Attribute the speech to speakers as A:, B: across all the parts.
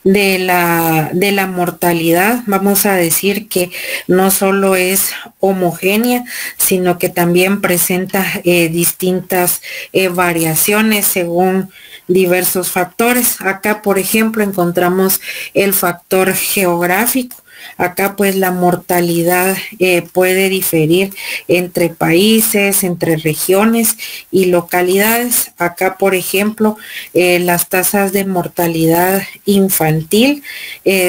A: de la mortalidad, vamos a decir que no solo es homogénea, sino que también presenta distintas variaciones según diversos factores. Acá, por ejemplo, encontramos el factor geográfico. Acá pues la mortalidad puede diferir entre países, entre regiones y localidades. Acá, por ejemplo, las tasas de mortalidad infantil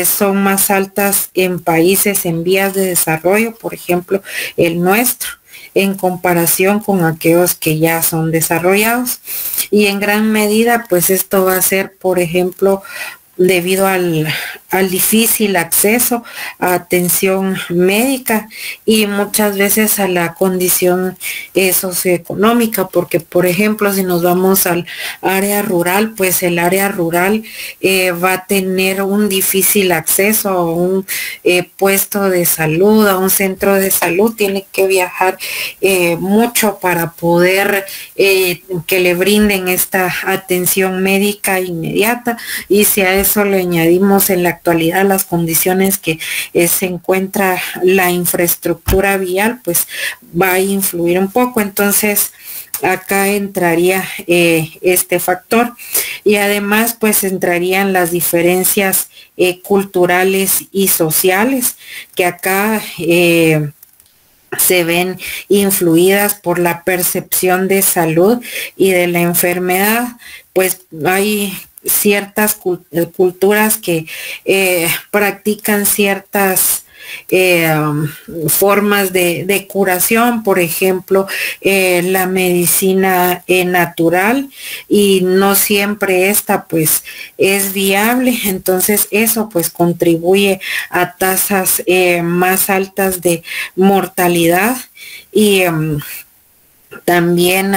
A: son más altas en países en vías de desarrollo, por ejemplo, el nuestro, en comparación con aquellos que ya son desarrollados. Y en gran medida, pues esto va a ser, por ejemplo, debido al difícil acceso a atención médica y muchas veces a la condición socioeconómica, porque por ejemplo si nos vamos al área rural, pues el área rural va a tener un difícil acceso a un puesto de salud, a un centro de salud, tiene que viajar mucho para poder que le brinden esta atención médica inmediata. Y si a eso le añadimos en la actualidad las condiciones que se encuentra la infraestructura vial, pues va a influir un poco. Entonces acá entraría este factor, y además pues entrarían las diferencias culturales y sociales que acá se ven influidas por la percepción de salud y de la enfermedad. Pues hay ciertas culturas que practican ciertas formas de curación, por ejemplo, la medicina natural, y no siempre esta pues es viable. Entonces eso pues contribuye a tasas más altas de mortalidad. Y también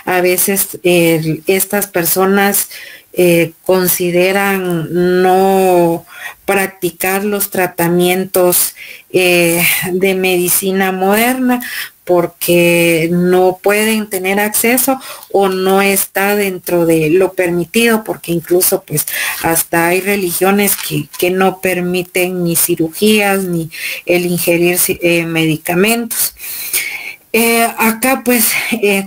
A: a veces estas personas consideran no practicar los tratamientos de medicina moderna porque no pueden tener acceso o no está dentro de lo permitido, porque incluso pues hasta hay religiones que no permiten ni cirugías ni el ingerir medicamentos. Acá pues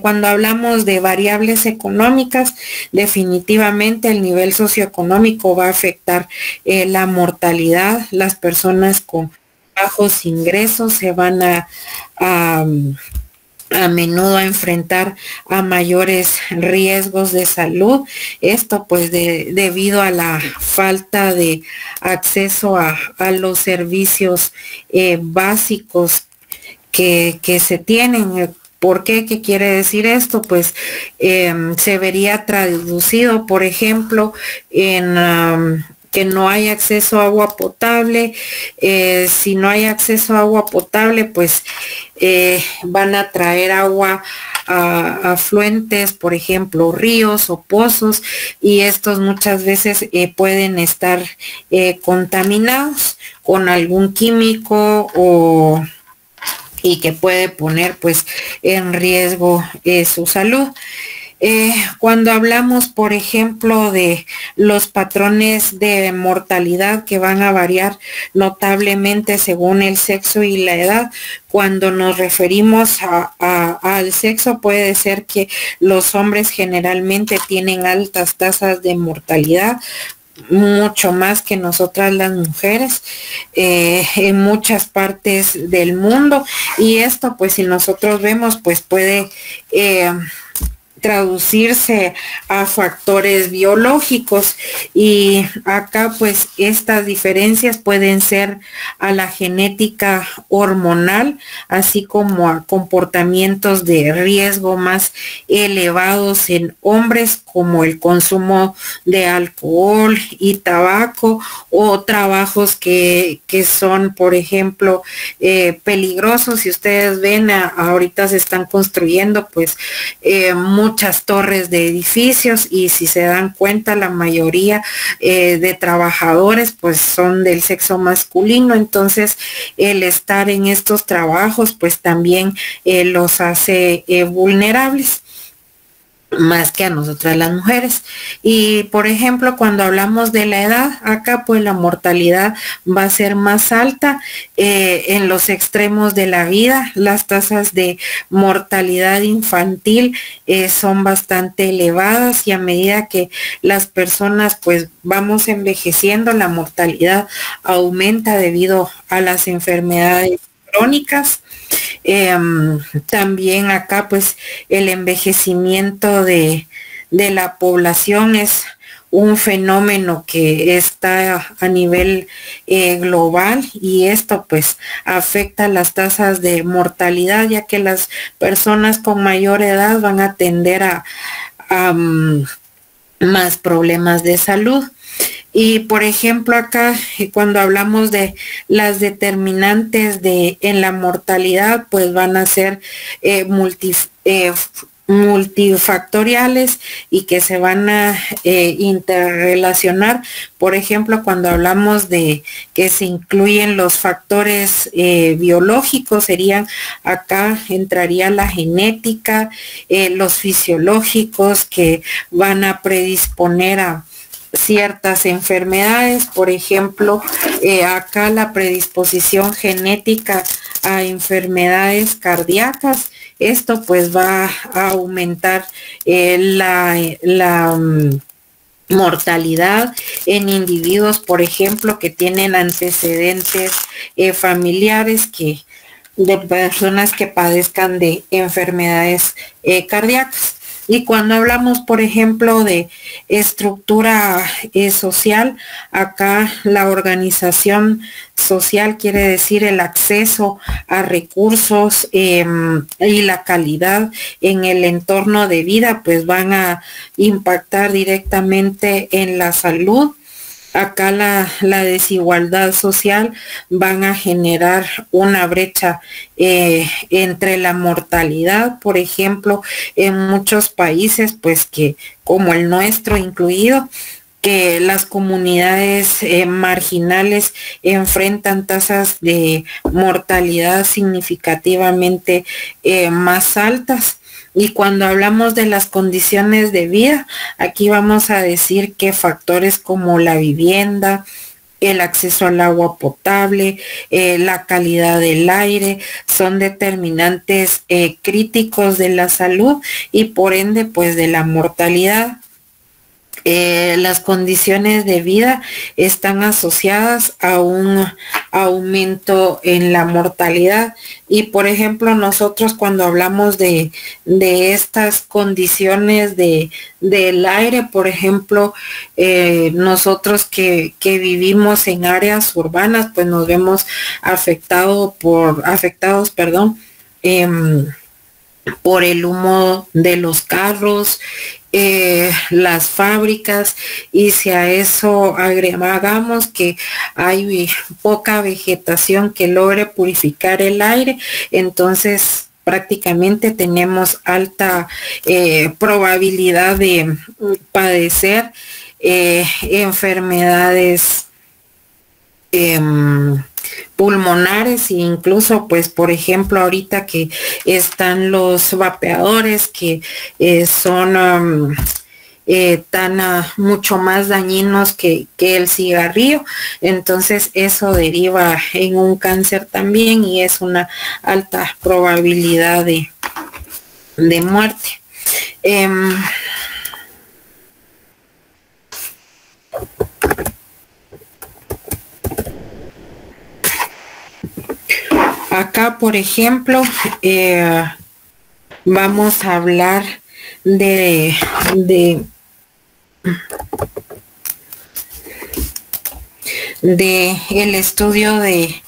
A: cuando hablamos de variables económicas, definitivamente el nivel socioeconómico va a afectar la mortalidad. Las personas con bajos ingresos se van a menudo a enfrentar a mayores riesgos de salud. Esto pues debido a la falta de acceso a los servicios básicos que se tienen. ¿Por qué? ¿Qué quiere decir esto? Pues se vería traducido, por ejemplo, en que no hay acceso a agua potable. Si no hay acceso a agua potable, pues van a traer agua a afluentes, por ejemplo, ríos o pozos, y estos muchas veces pueden estar contaminados con algún químico y que puede poner pues en riesgo su salud. Cuando hablamos, por ejemplo, de los patrones de mortalidad que van a variar notablemente según el sexo y la edad, cuando nos referimos al sexo, puede ser que los hombres generalmente tienen altas tasas de mortalidad, mucho más que nosotras las mujeres, en muchas partes del mundo. Y esto pues si nosotros vemos pues puede traducirse a factores biológicos, y acá pues estas diferencias pueden ser a la genética hormonal, así como a comportamientos de riesgo más elevados en hombres, como el consumo de alcohol y tabaco, o trabajos que son, por ejemplo, peligrosos. Si ustedes ven, ahorita se están construyendo pues muchas torres de edificios, y si se dan cuenta la mayoría de trabajadores pues son del sexo masculino. Entonces el estar en estos trabajos pues también los hace vulnerables. más que a nosotras las mujeres. Y por ejemplo, cuando hablamos de la edad, acá pues la mortalidad va a ser más alta en los extremos de la vida. Las tasas de mortalidad infantil son bastante elevadas, y a medida que las personas pues vamos envejeciendo, la mortalidad aumenta debido a las enfermedades crónicas. También acá pues el envejecimiento de la población es un fenómeno que está a nivel global, y esto pues afecta las tasas de mortalidad, ya que las personas con mayor edad van a tender a más problemas de salud. Y por ejemplo acá cuando hablamos de las determinantes en la mortalidad, pues van a ser multifactoriales, y que se van a interrelacionar. Por ejemplo, cuando hablamos de que se incluyen los factores biológicos, acá entraría la genética, los fisiológicos, que van a predisponer a ciertas enfermedades. Por ejemplo, acá la predisposición genética a enfermedades cardíacas, esto pues va a aumentar la mortalidad en individuos, por ejemplo, que tienen antecedentes familiares de personas que padezcan de enfermedades cardíacas. Y cuando hablamos, por ejemplo, de estructura social, acá la organización social quiere decir el acceso a recursos y la calidad en el entorno de vida, pues van a impactar directamente en la salud. Acá la desigualdad social van a generar una brecha entre la mortalidad. Por ejemplo, en muchos países, pues que como el nuestro incluido, que las comunidades marginales enfrentan tasas de mortalidad significativamente más altas. Y cuando hablamos de las condiciones de vida, aquí vamos a decir que factores como la vivienda, el acceso al agua potable, la calidad del aire, son determinantes críticos de la salud y por ende pues de la mortalidad. Las condiciones de vida están asociadas a un aumento en la mortalidad. Y por ejemplo, nosotros cuando hablamos de estas condiciones del aire, por ejemplo, nosotros que vivimos en áreas urbanas, pues nos vemos afectados, por el humo de los carros, las fábricas, y si a eso agregamos que hay poca vegetación que logre purificar el aire, entonces prácticamente tenemos alta probabilidad de padecer enfermedades pulmonares. E incluso pues por ejemplo ahorita que están los vapeadores que son mucho más dañinos que el cigarrillo, entonces eso deriva en un cáncer también, y es una alta probabilidad de muerte. Acá, por ejemplo, vamos a hablar de el estudio de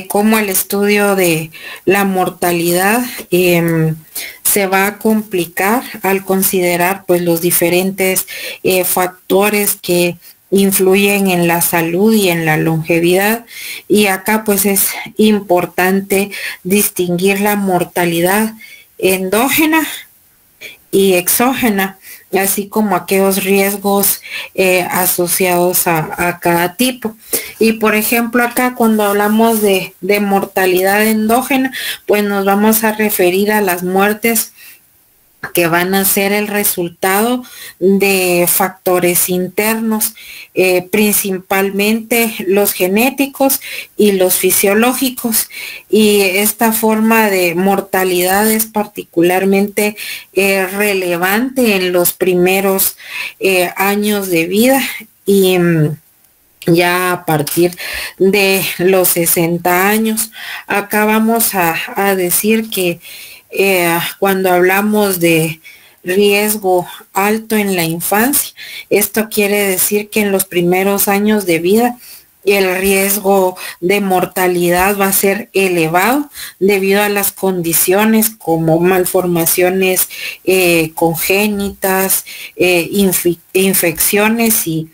A: cómo el estudio de la mortalidad se va a complicar al considerar pues los diferentes factores que influyen en la salud y en la longevidad. Y acá pues es importante distinguir la mortalidad endógena y exógena, así como aquellos riesgos asociados a cada tipo. Y por ejemplo acá cuando hablamos de mortalidad endógena, pues nos vamos a referir a las muertes que van a ser el resultado de factores internos, principalmente los genéticos y los fisiológicos. Y esta forma de mortalidad es particularmente relevante en los primeros años de vida y ya a partir de los 60 años. Acá vamos a decir que cuando hablamos de riesgo alto en la infancia, esto quiere decir que en los primeros años de vida el riesgo de mortalidad va a ser elevado debido a las condiciones como malformaciones congénitas, infecciones y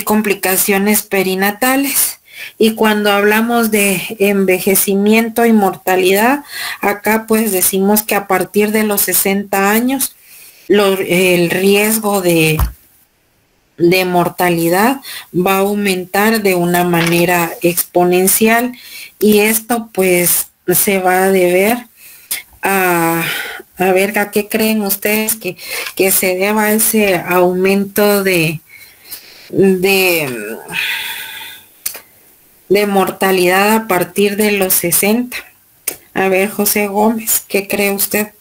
A: complicaciones perinatales. Y cuando hablamos de envejecimiento y mortalidad, acá pues decimos que a partir de los 60 años el riesgo de mortalidad va a aumentar de una manera exponencial, y esto pues se va a deber a ver a qué creen ustedes que se deba a ese aumento de mortalidad a partir de los 60. A ver, José Gómez, ¿qué cree usted?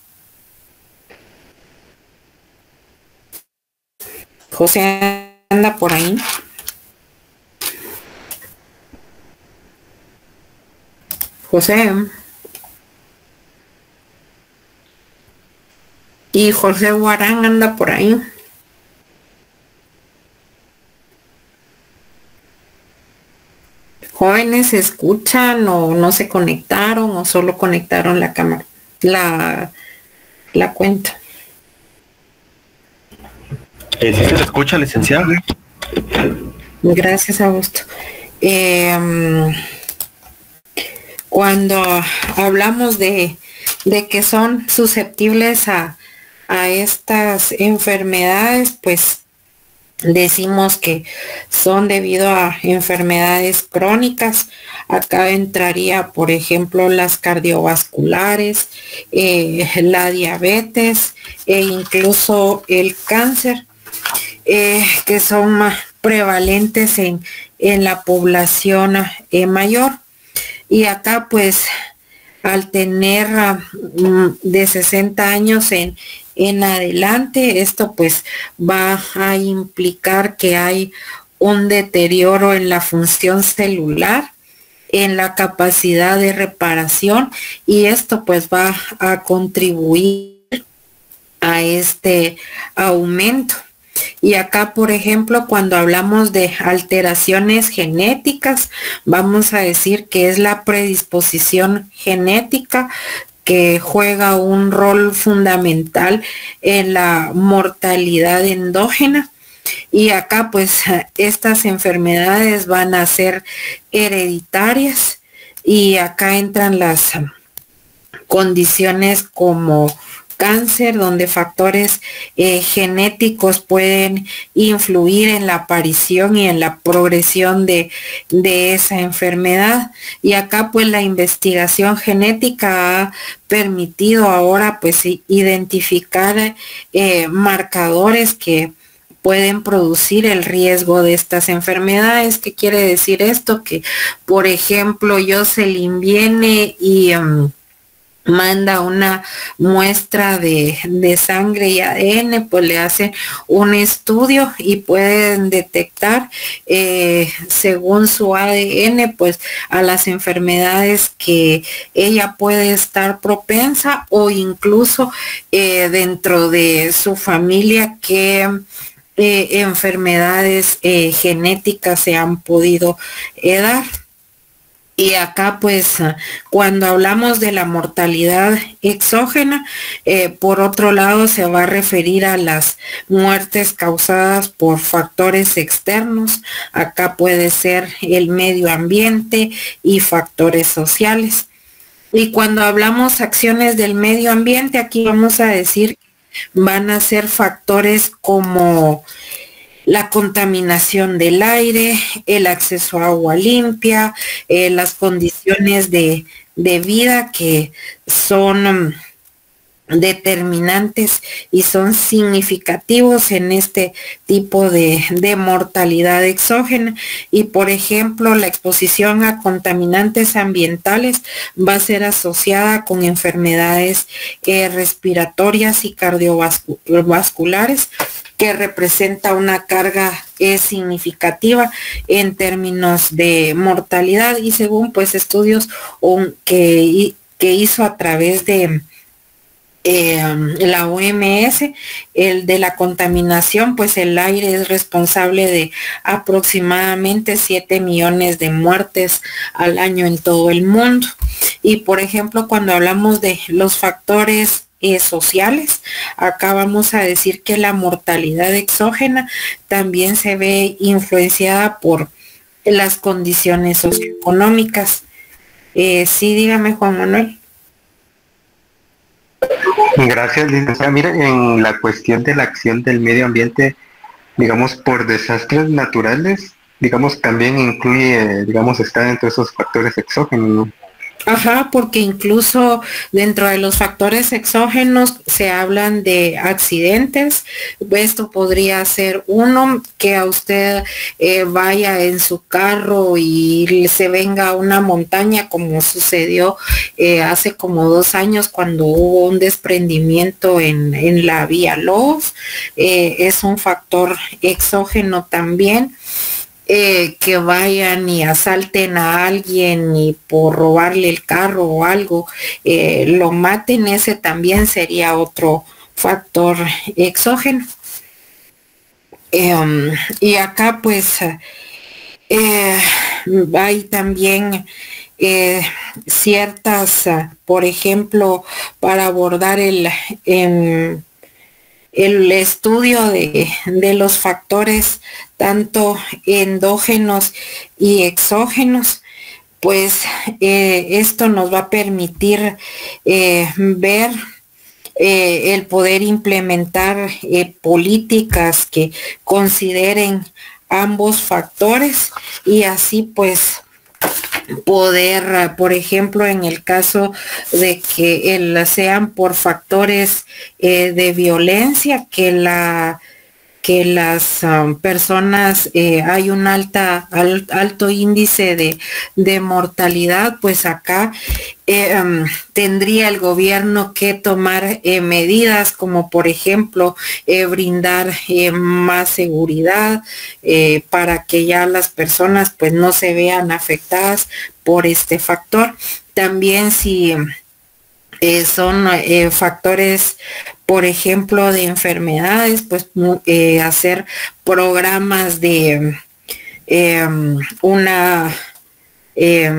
A: José anda por ahí. José. Y José Guarán anda por ahí. Jóvenes, ¿se escuchan o no se conectaron o solo conectaron la cámara, la cuenta?
B: Sí se le escucha, licenciada.
A: Gracias, Augusto. Cuando hablamos de que son susceptibles a estas enfermedades, pues decimos que son debido a enfermedades crónicas. Acá entraría, por ejemplo, las cardiovasculares, la diabetes e incluso el cáncer, que son más prevalentes en la población mayor. Y acá pues al tener de 60 años en adelante, esto pues va a implicar que hay un deterioro en la función celular, en la capacidad de reparación, y esto pues va a contribuir a este aumento. Y acá, por ejemplo, cuando hablamos de alteraciones genéticas, vamos a decir que es la predisposición genética que juega un rol fundamental en la mortalidad endógena. Y acá pues estas enfermedades van a ser hereditarias, y acá entran las condiciones como cáncer, donde factores genéticos pueden influir en la aparición y en la progresión de esa enfermedad. Y acá pues la investigación genética ha permitido ahora pues identificar marcadores que pueden producir el riesgo de estas enfermedades. ¿Qué quiere decir esto? Que, por ejemplo, Jocelyn viene y manda una muestra de sangre y ADN, pues le hacen un estudio y pueden detectar según su ADN pues a las enfermedades que ella puede estar propensa, o incluso dentro de su familia qué enfermedades genéticas se han podido dar. Y acá pues cuando hablamos de la mortalidad exógena, por otro lado se va a referir a las muertes causadas por factores externos. Acá puede ser el medio ambiente y factores sociales. Y cuando hablamos acciones del medio ambiente, aquí vamos a decir van a ser factores como la contaminación del aire, el acceso a agua limpia, las condiciones de vida que son determinantes y son significativos en este tipo de mortalidad exógena. Y por ejemplo, la exposición a contaminantes ambientales va a ser asociada con enfermedades respiratorias y cardiovasculares, que representa una carga significativa en términos de mortalidad, y según pues estudios que hizo a través de la OMS, el de la contaminación, pues el aire es responsable de aproximadamente 7 millones de muertes al año en todo el mundo. Y por ejemplo, cuando hablamos de los factores sociales, acá vamos a decir que la mortalidad exógena también se ve influenciada por las condiciones socioeconómicas. Sí, dígame, Juan Manuel.
C: Gracias, licenciada. Mira, en la cuestión de la acción del medio ambiente, digamos, por desastres naturales, digamos, también incluye, digamos, está dentro de esos factores exógenos, ¿no?
A: Ajá, porque incluso dentro de los factores exógenos se hablan de accidentes. Esto podría ser uno, que a usted vaya en su carro y se venga a una montaña, como sucedió hace como 2 años cuando hubo un desprendimiento en la vía Lobos. Es un factor exógeno también. Que vayan y asalten a alguien y por robarle el carro o algo lo maten, ese también sería otro factor exógeno. Y acá pues hay también ciertas, por ejemplo, para abordar el estudio de los factores tanto endógenos y exógenos, pues esto nos va a permitir ver el poder implementar políticas que consideren ambos factores, y así pues poder, por ejemplo, en el caso de que sean por factores de violencia, que las personas hay un alto índice de mortalidad, pues acá tendría el gobierno que tomar medidas como por ejemplo brindar más seguridad para que ya las personas pues no se vean afectadas por este factor. También si son factores, por ejemplo, de enfermedades, pues hacer programas de una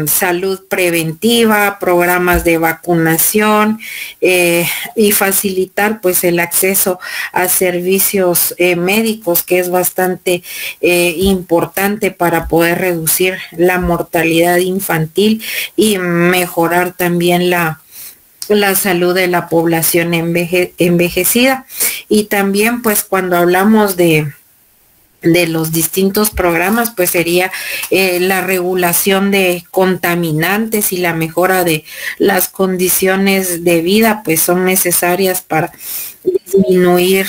A: salud preventiva, programas de vacunación y facilitar pues el acceso a servicios médicos, que es bastante importante para poder reducir la mortalidad infantil y mejorar también la salud de la población envejecida. Y también pues cuando hablamos de los distintos programas, pues sería la regulación de contaminantes y la mejora de las condiciones de vida, pues son necesarias para disminuir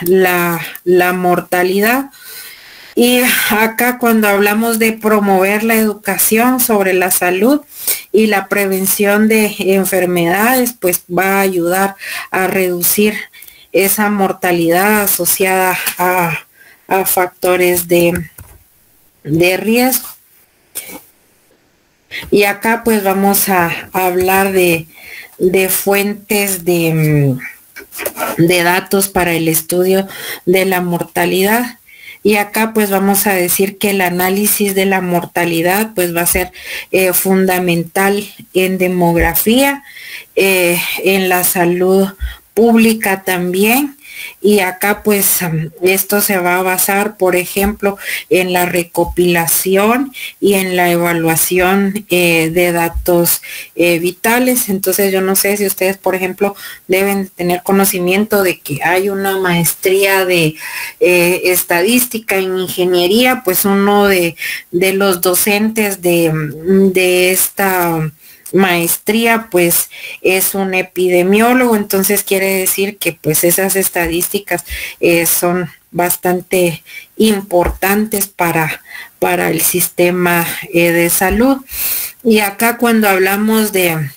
A: la mortalidad. Y acá cuando hablamos de promover la educación sobre la salud y la prevención de enfermedades, pues va a ayudar a reducir esa mortalidad asociada a factores de riesgo. Y acá pues vamos a hablar de fuentes de datos para el estudio de la mortalidad. Y acá pues vamos a decir que el análisis de la mortalidad pues va a ser fundamental en demografía, en la salud pública también. Y acá pues esto se va a basar, por ejemplo, en la recopilación y en la evaluación de datos vitales. Entonces yo no sé si ustedes, por ejemplo, deben tener conocimiento de que hay una maestría de estadística en ingeniería, pues uno de los docentes de esta maestría pues es un epidemiólogo, entonces quiere decir que pues esas estadísticas son bastante importantes para el sistema de salud. Y acá cuando hablamos de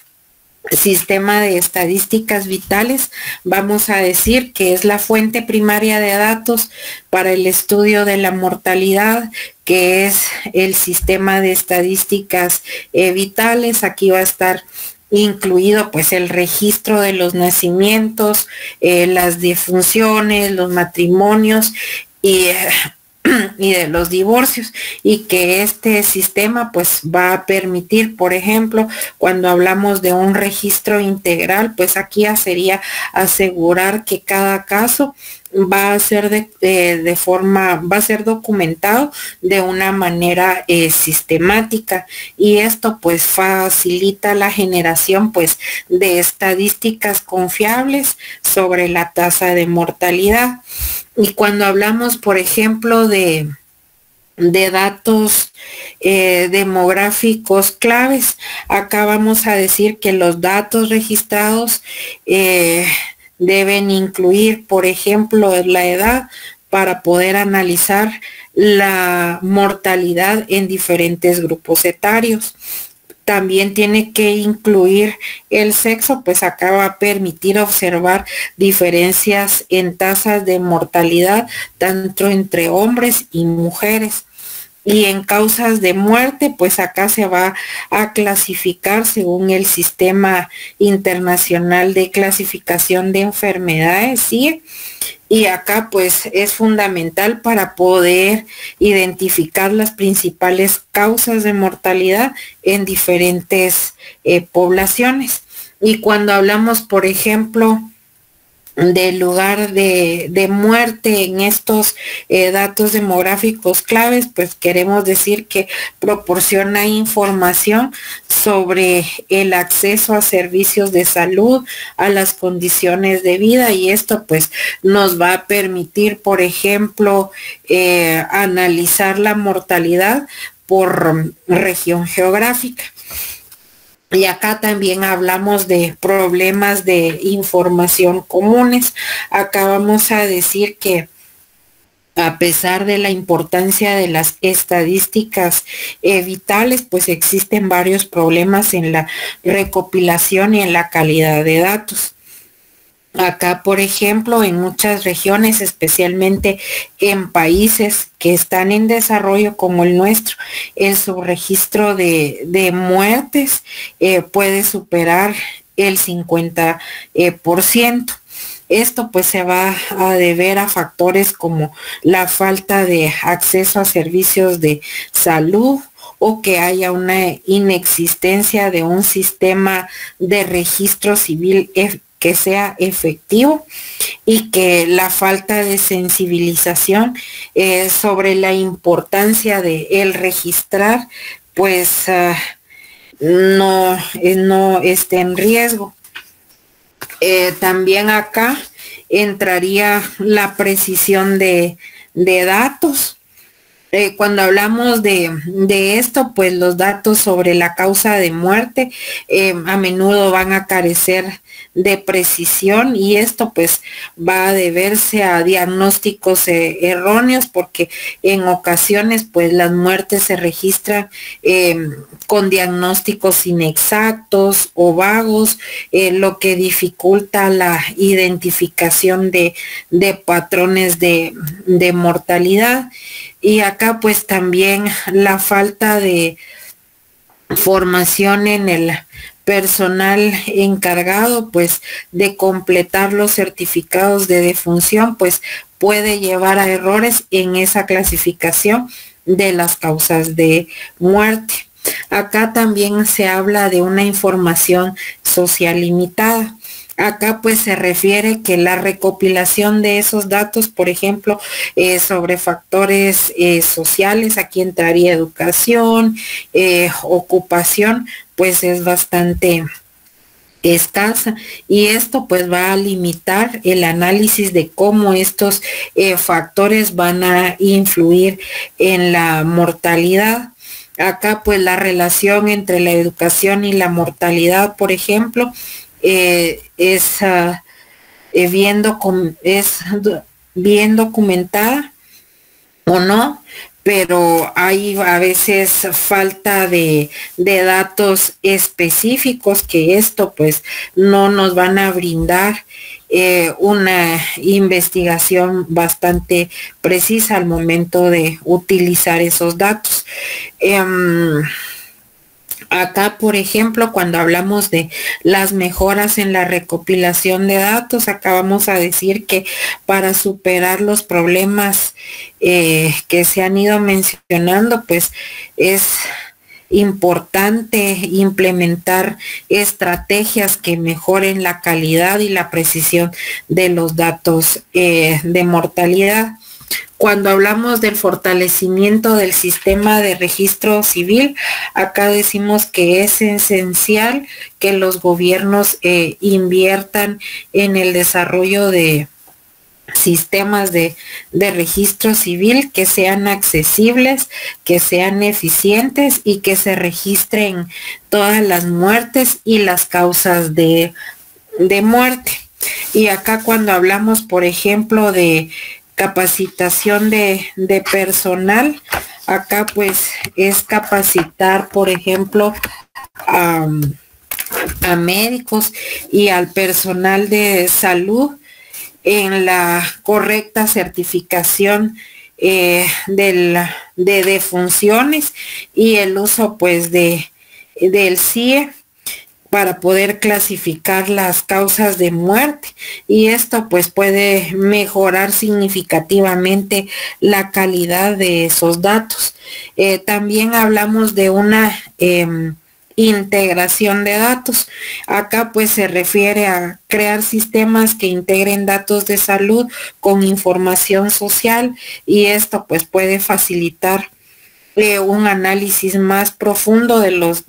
A: sistema de estadísticas vitales, vamos a decir que es la fuente primaria de datos para el estudio de la mortalidad, que es el sistema de estadísticas vitales. Aquí va a estar incluido pues el registro de los nacimientos, las defunciones, los matrimonios y de los divorcios, y que este sistema pues va a permitir, por ejemplo, cuando hablamos de un registro integral, pues aquí ya sería asegurar que cada caso va a ser va a ser documentado de una manera sistemática, y esto pues facilita la generación pues de estadísticas confiables sobre la tasa de mortalidad. Y cuando hablamos, por ejemplo, de datos demográficos claves, acá vamos a decir que los datos registrados deben incluir, por ejemplo, la edad para poder analizar la mortalidad en diferentes grupos etarios. También tiene que incluir el sexo, pues acá va a permitir observar diferencias en tasas de mortalidad, tanto entre hombres y mujeres. Y en causas de muerte, pues acá se va a clasificar según el Sistema Internacional de Clasificación de Enfermedades, ¿sí? Y acá pues es fundamental para poder identificar las principales causas de mortalidad en diferentes poblaciones. Y cuando hablamos, por ejemplo, del lugar de muerte en estos datos demográficos claves, pues queremos decir que proporciona información sobre el acceso a servicios de salud, a las condiciones de vida, y esto pues nos va a permitir, por ejemplo, analizar la mortalidad por región geográfica. Y acá también hablamos de problemas de información comunes. Acá vamos a decir que a pesar de la importancia de las estadísticas vitales, pues existen varios problemas en la recopilación y en la calidad de datos. Acá, por ejemplo, en muchas regiones, especialmente en países que están en desarrollo como el nuestro, el subregistro de muertes puede superar el 50%. Esto pues se va a deber a factores como la falta de acceso a servicios de salud, o que haya una inexistencia de un sistema de registro civil que sea efectivo, y que la falta de sensibilización sobre la importancia de el registrar pues no esté en riesgo. También acá entraría la precisión de datos. Cuando hablamos de esto, pues los datos sobre la causa de muerte a menudo van a carecer de precisión, y esto pues va a deberse a diagnósticos erróneos, porque en ocasiones pues las muertes se registran con diagnósticos inexactos o vagos, lo que dificulta la identificación de patrones de mortalidad. Y acá pues también la falta de formación en el personal encargado pues de completar los certificados de defunción pues puede llevar a errores en esa clasificación de las causas de muerte. Acá también se habla de una información social limitada. Acá pues se refiere que la recopilación de esos datos, por ejemplo, sobre factores sociales, aquí entraría educación, ocupación, pues es bastante escasa, y esto pues va a limitar el análisis de cómo estos factores van a influir en la mortalidad. Acá pues la relación entre la educación y la mortalidad, por ejemplo, es, bien documentada o no, pero hay a veces falta de datos específicos que esto pues no nos van a brindar una investigación bastante precisa al momento de utilizar esos datos. Acá, por ejemplo, cuando hablamos de las mejoras en la recopilación de datos, acá vamos a decir que para superar los problemas que se han ido mencionando, pues es importante implementar estrategias que mejoren la calidad y la precisión de los datos de mortalidad. Cuando hablamos del fortalecimiento del sistema de registro civil, acá decimos que es esencial que los gobiernos inviertan en el desarrollo de sistemas de registro civil que sean accesibles, que sean eficientes y que se registren todas las muertes y las causas de muerte. Y acá cuando hablamos, por ejemplo, de capacitación de personal, acá pues es capacitar, por ejemplo, a médicos y al personal de salud en la correcta certificación de defunciones y el uso pues del CIE para poder clasificar las causas de muerte, y esto pues puede mejorar significativamente la calidad de esos datos. También hablamos de una integración de datos. Acá pues se refiere a crear sistemas que integren datos de salud con información social, y esto pues puede facilitar un análisis más profundo de los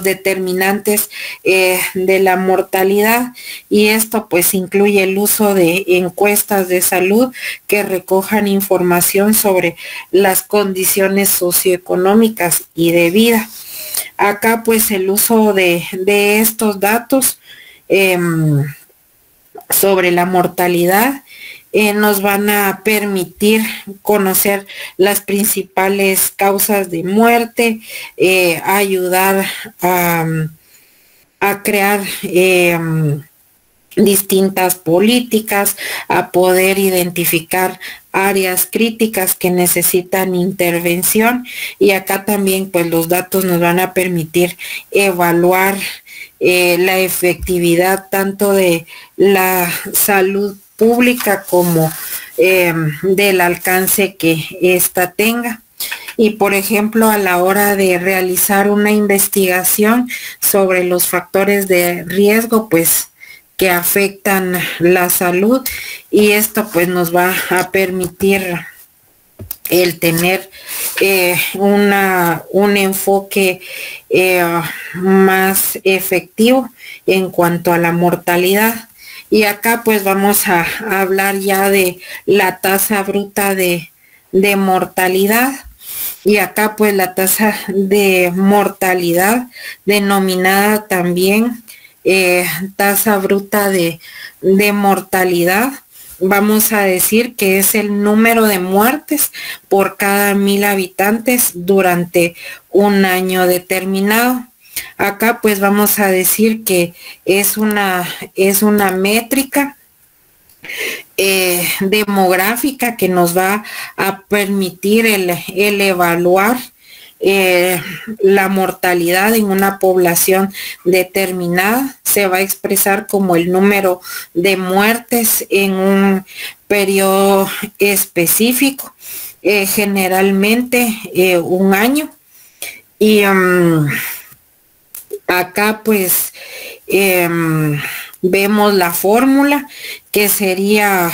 A: determinantes de la mortalidad, y esto pues incluye el uso de encuestas de salud que recojan información sobre las condiciones socioeconómicas y de vida. Acá pues el uso de estos datos sobre la mortalidad nos van a permitir conocer las principales causas de muerte, ayudar a crear distintas políticas, a poder identificar áreas críticas que necesitan intervención, y acá también pues los datos nos van a permitir evaluar la efectividad tanto de la salud pública como del alcance que ésta tenga. Y por ejemplo, a la hora de realizar una investigación sobre los factores de riesgo pues que afectan la salud, y esto pues nos va a permitir el tener un enfoque más efectivo en cuanto a la mortalidad. Y acá pues vamos a hablar ya de la tasa bruta de mortalidad. Y acá pues la tasa de mortalidad, denominada también tasa bruta de mortalidad, vamos a decir que es el número de muertes por cada 1000 habitantes durante un año determinado. Acá pues vamos a decir que es una métrica demográfica que nos va a permitir el evaluar la mortalidad en una población determinada. Se va a expresar como el número de muertes en un periodo específico, generalmente un año. Y acá pues vemos la fórmula, que sería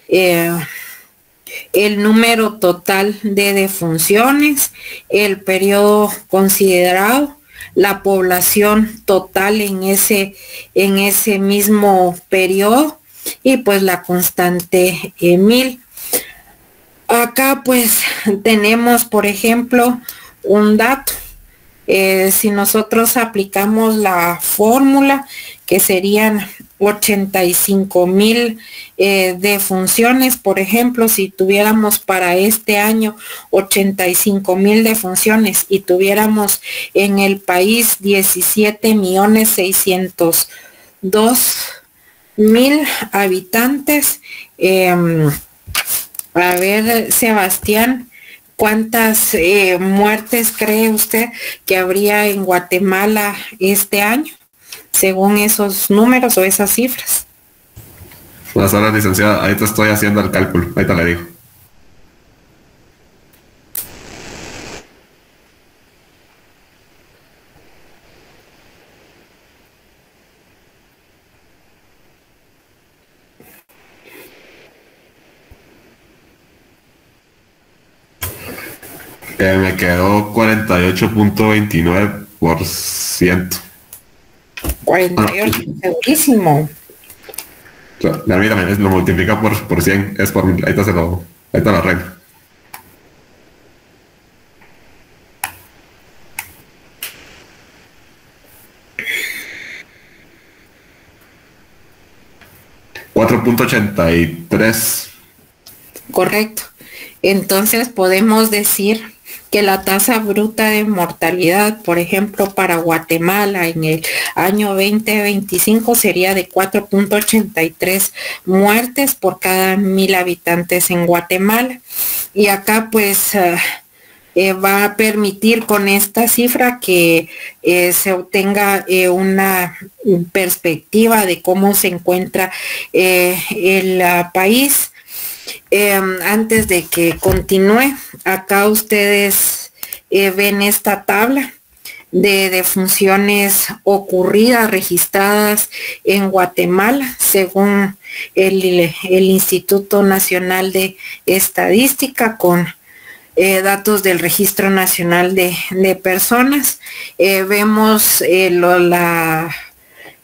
A: el número total de defunciones, el periodo considerado, la población total en ese mismo periodo, y pues la constante 1000. Acá pues tenemos, por ejemplo, un dato. Si nosotros aplicamos la fórmula, que serían 85,000 defunciones, por ejemplo, si tuviéramos para este año 85,000 defunciones y tuviéramos en el país 17,602,000 habitantes. A ver, Sebastián, ¿cuántas muertes cree usted que habría en Guatemala este año, según esos números o esas cifras?
D: Buenas horas, licenciada. Ahí te estoy haciendo el cálculo. Ahí te le digo. Me quedó 48.29%.
A: 48, segurísimo.
D: Mírame, lo multiplica por 100, es por 1000. Ahí te lo arreglo. $4.83.
A: Correcto. Entonces podemos decir que la tasa bruta de mortalidad, por ejemplo, para Guatemala en el año 2025 sería de 4.83 muertes por cada 1,000 habitantes en Guatemala. Y acá pues va a permitir con esta cifra que se obtenga una perspectiva de cómo se encuentra el país. Antes de que continúe, acá ustedes ven esta tabla de defunciones ocurridas, registradas en Guatemala, según el Instituto Nacional de Estadística, con datos del Registro Nacional de Personas. Vemos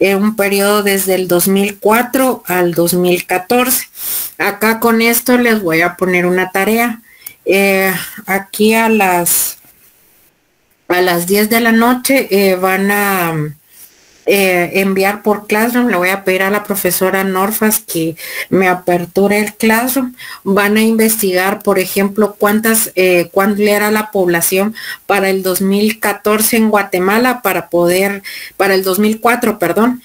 A: un periodo desde el 2004 al 2014. Acá con esto les voy a poner una tarea. Aquí a las 10 de la noche van a enviar por Classroom. Le voy a pedir a la profesora Norfas que me aperture el Classroom. Van a investigar, por ejemplo, cuánto era la población para el 2014 en Guatemala, para el 2004, perdón,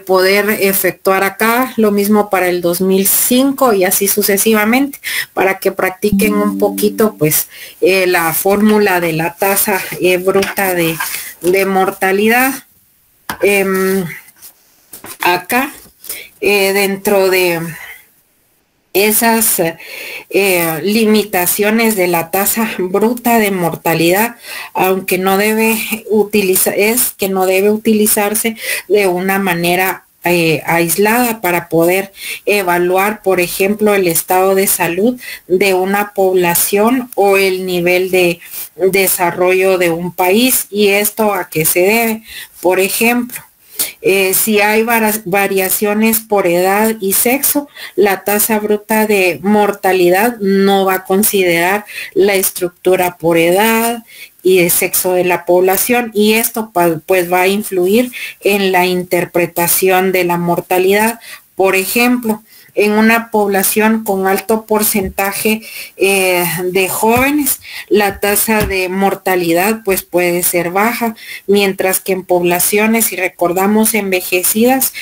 A: poder efectuar acá lo mismo para el 2005 y así sucesivamente, para que practiquen un poquito pues la fórmula de la tasa bruta de mortalidad. Acá dentro de esas limitaciones de la tasa bruta de mortalidad, aunque no debe utilizarse de una manera aislada para poder evaluar, por ejemplo, el estado de salud de una población o el nivel de desarrollo de un país. ¿Y esto a qué se debe? Por ejemplo, si hay variaciones por edad y sexo, la tasa bruta de mortalidad no va a considerar la estructura por edad y de sexo de la población, y esto pues va a influir en la interpretación de la mortalidad. Por ejemplo, en una población con alto porcentaje de jóvenes, la tasa de mortalidad pues puede ser baja, mientras que en poblaciones, si recordamos, envejecidas,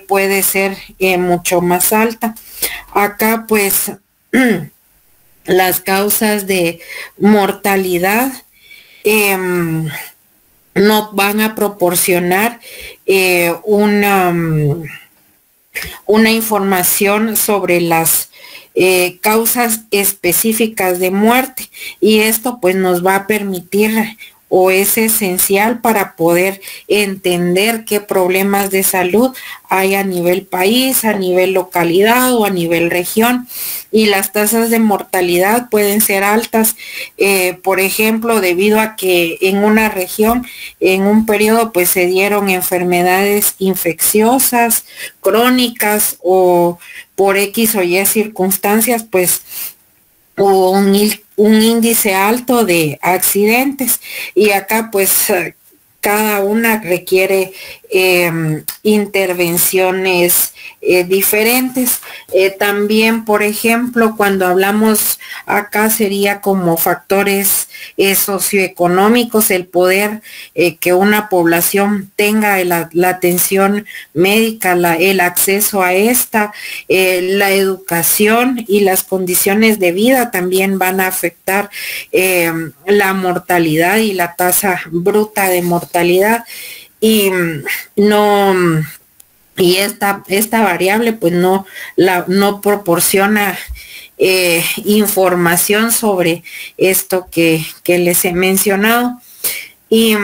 A: puede ser mucho más alta. Acá pues las causas de mortalidad no van a proporcionar una información sobre las causas específicas de muerte, y esto pues nos va a permitir, o es esencial para poder entender qué problemas de salud hay a nivel país, a nivel localidad o a nivel región. Y las tasas de mortalidad pueden ser altas, por ejemplo, debido a que en una región, en un periodo, pues se dieron enfermedades infecciosas, crónicas, o por X o Y circunstancias, pues o un índice alto de accidentes. Y acá pues cada una requiere intervenciones diferentes. También, por ejemplo, cuando hablamos acá sería como factores socioeconómicos, el poder que una población tenga la atención médica, el acceso a esta, la educación y las condiciones de vida también van a afectar la mortalidad y la tasa bruta de mortalidad. Y no, y esta variable pues no proporciona información sobre esto que les he mencionado. Y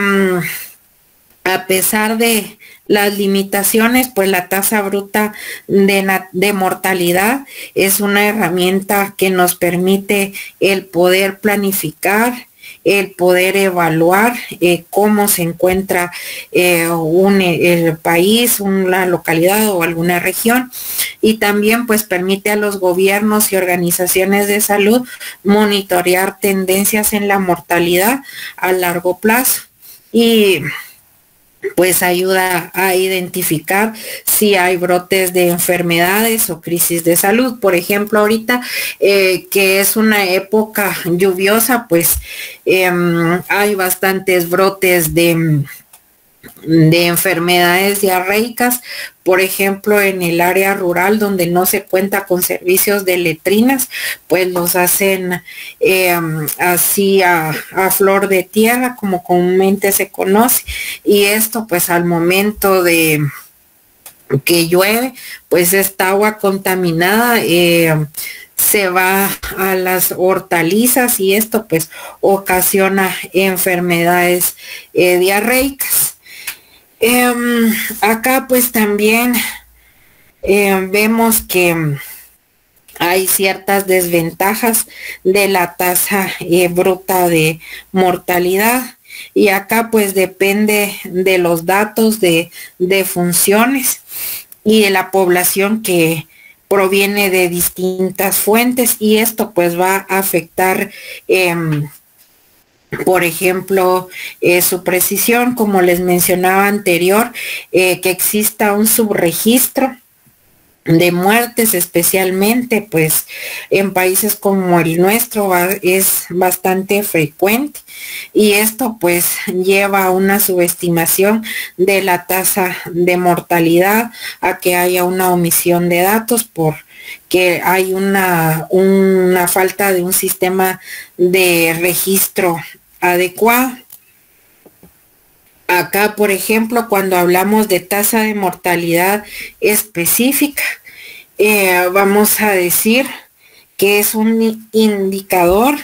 A: a pesar de las limitaciones, pues la tasa bruta de mortalidad es una herramienta que nos permite el poder planificar, el poder evaluar cómo se encuentra el país, una localidad o alguna región, y también pues permite a los gobiernos y organizaciones de salud monitorear tendencias en la mortalidad a largo plazo y pues ayuda a identificar si hay brotes de enfermedades o crisis de salud. Por ejemplo, ahorita que es una época lluviosa, pues hay bastantes brotes de enfermedades diarreicas, por ejemplo, en el área rural donde no se cuenta con servicios de letrinas, pues los hacen así a flor de tierra, como comúnmente se conoce, y esto pues al momento de que llueve, pues esta agua contaminada se va a las hortalizas y esto pues ocasiona enfermedades diarreicas. Acá pues también vemos que hay ciertas desventajas de la tasa bruta de mortalidad, y acá pues depende de los datos de funciones y de la población que proviene de distintas fuentes, y esto pues va a afectar por ejemplo, su precisión, como les mencionaba anterior, que exista un subregistro de muertes, especialmente pues en países como el nuestro es bastante frecuente, y esto pues lleva a una subestimación de la tasa de mortalidad, a que haya una omisión de datos porque hay una falta de un sistema de registro adecuado. Acá, por ejemplo, cuando hablamos de tasa de mortalidad específica, vamos a decir que es un indicador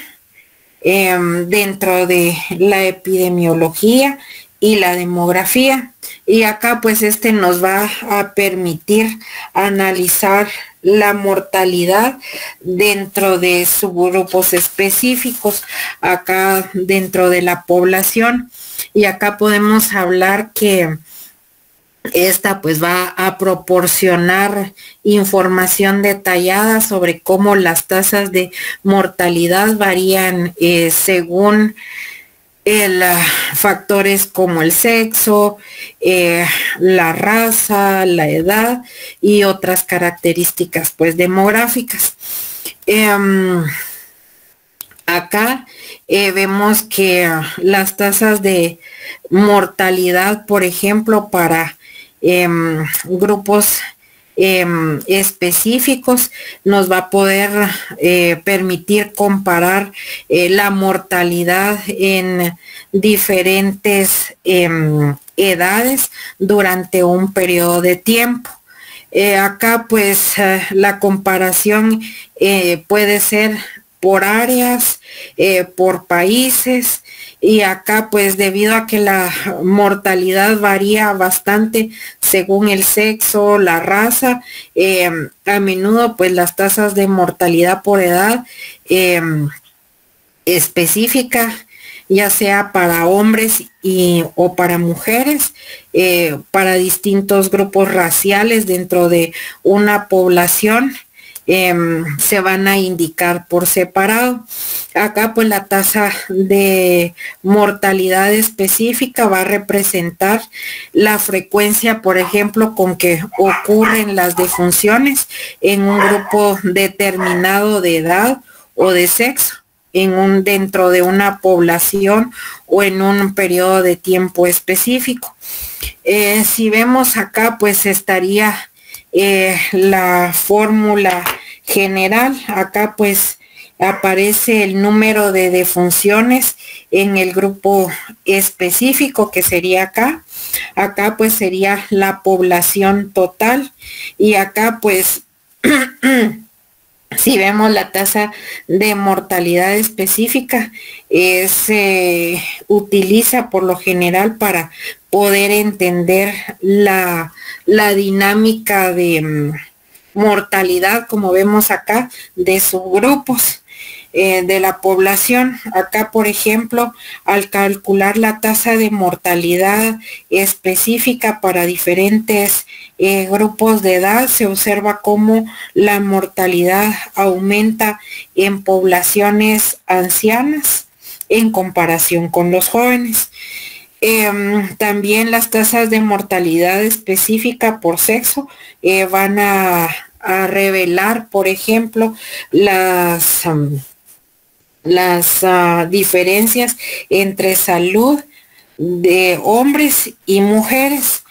A: dentro de la epidemiología y la demografía. Y acá pues nos va a permitir analizar la mortalidad dentro de subgrupos específicos acá dentro de la población. Y acá podemos hablar que esta pues va a proporcionar información detallada sobre cómo las tasas de mortalidad varían según factores como el sexo, la raza, la edad y otras características pues demográficas. Acá vemos que las tasas de mortalidad, por ejemplo, para grupos específicos, nos va a poder permitir comparar la mortalidad en diferentes edades durante un periodo de tiempo. Acá pues la comparación puede ser por áreas, por países, y acá pues debido a que la mortalidad varía bastante según el sexo, la raza, a menudo pues las tasas de mortalidad por edad específica, ya sea para hombres o para mujeres, para distintos grupos raciales dentro de una población, se van a indicar por separado. Acá pues la tasa de mortalidad específica va a representar la frecuencia, por ejemplo, con que ocurren las defunciones en un grupo determinado de edad o de sexo, dentro de una población o en un periodo de tiempo específico. Si vemos acá, pues estaría la fórmula general. Acá pues aparece el número de defunciones en el grupo específico, que sería acá. Acá pues sería la población total, y acá pues si vemos la tasa de mortalidad específica, se utiliza por lo general para poder entender la dinámica de mortalidad, como vemos acá, de subgrupos de la población. Acá, por ejemplo, al calcular la tasa de mortalidad específica para diferentes grupos de edad, se observa cómo la mortalidad aumenta en poblaciones ancianas en comparación con los jóvenes. También las tasas de mortalidad específica por sexo van a revelar, por ejemplo, las diferencias entre salud de hombres y mujeres.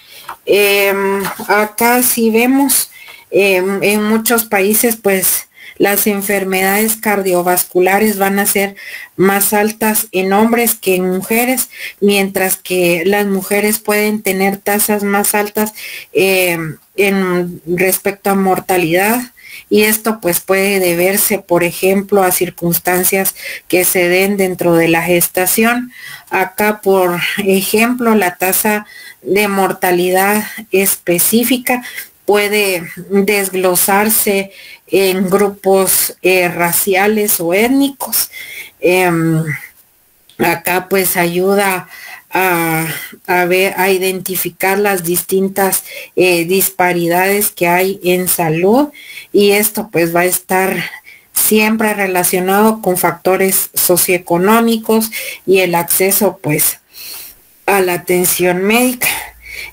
A: Acá si vemos, en muchos países pues las enfermedades cardiovasculares van a ser más altas en hombres que en mujeres, mientras que las mujeres pueden tener tasas más altas en respecto a mortalidad. Y esto pues puede deberse, por ejemplo, a circunstancias que se den dentro de la gestación. Acá, por ejemplo, la tasa de mortalidad específica puede desglosarse en grupos raciales o étnicos. Acá pues ayuda a identificar las distintas disparidades que hay en salud, y esto pues va a estar siempre relacionado con factores socioeconómicos y el acceso pues a la atención médica.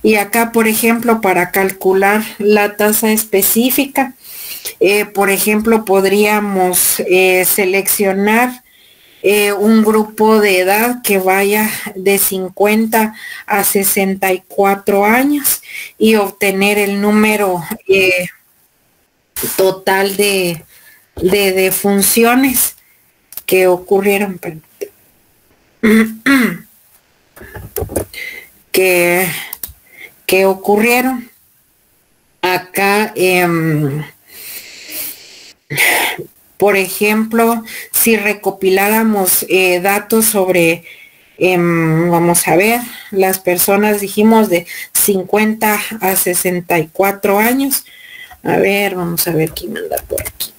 A: Y acá, por ejemplo, para calcular la tasa específica, por ejemplo, podríamos seleccionar un grupo de edad que vaya de 50 a 64 años y obtener el número total de defunciones que ocurrieron, que ocurrieron acá. Por ejemplo, si recopiláramos datos sobre, vamos a ver, las personas, dijimos, de 50 a 64 años. A ver, vamos a ver quién anda por aquí.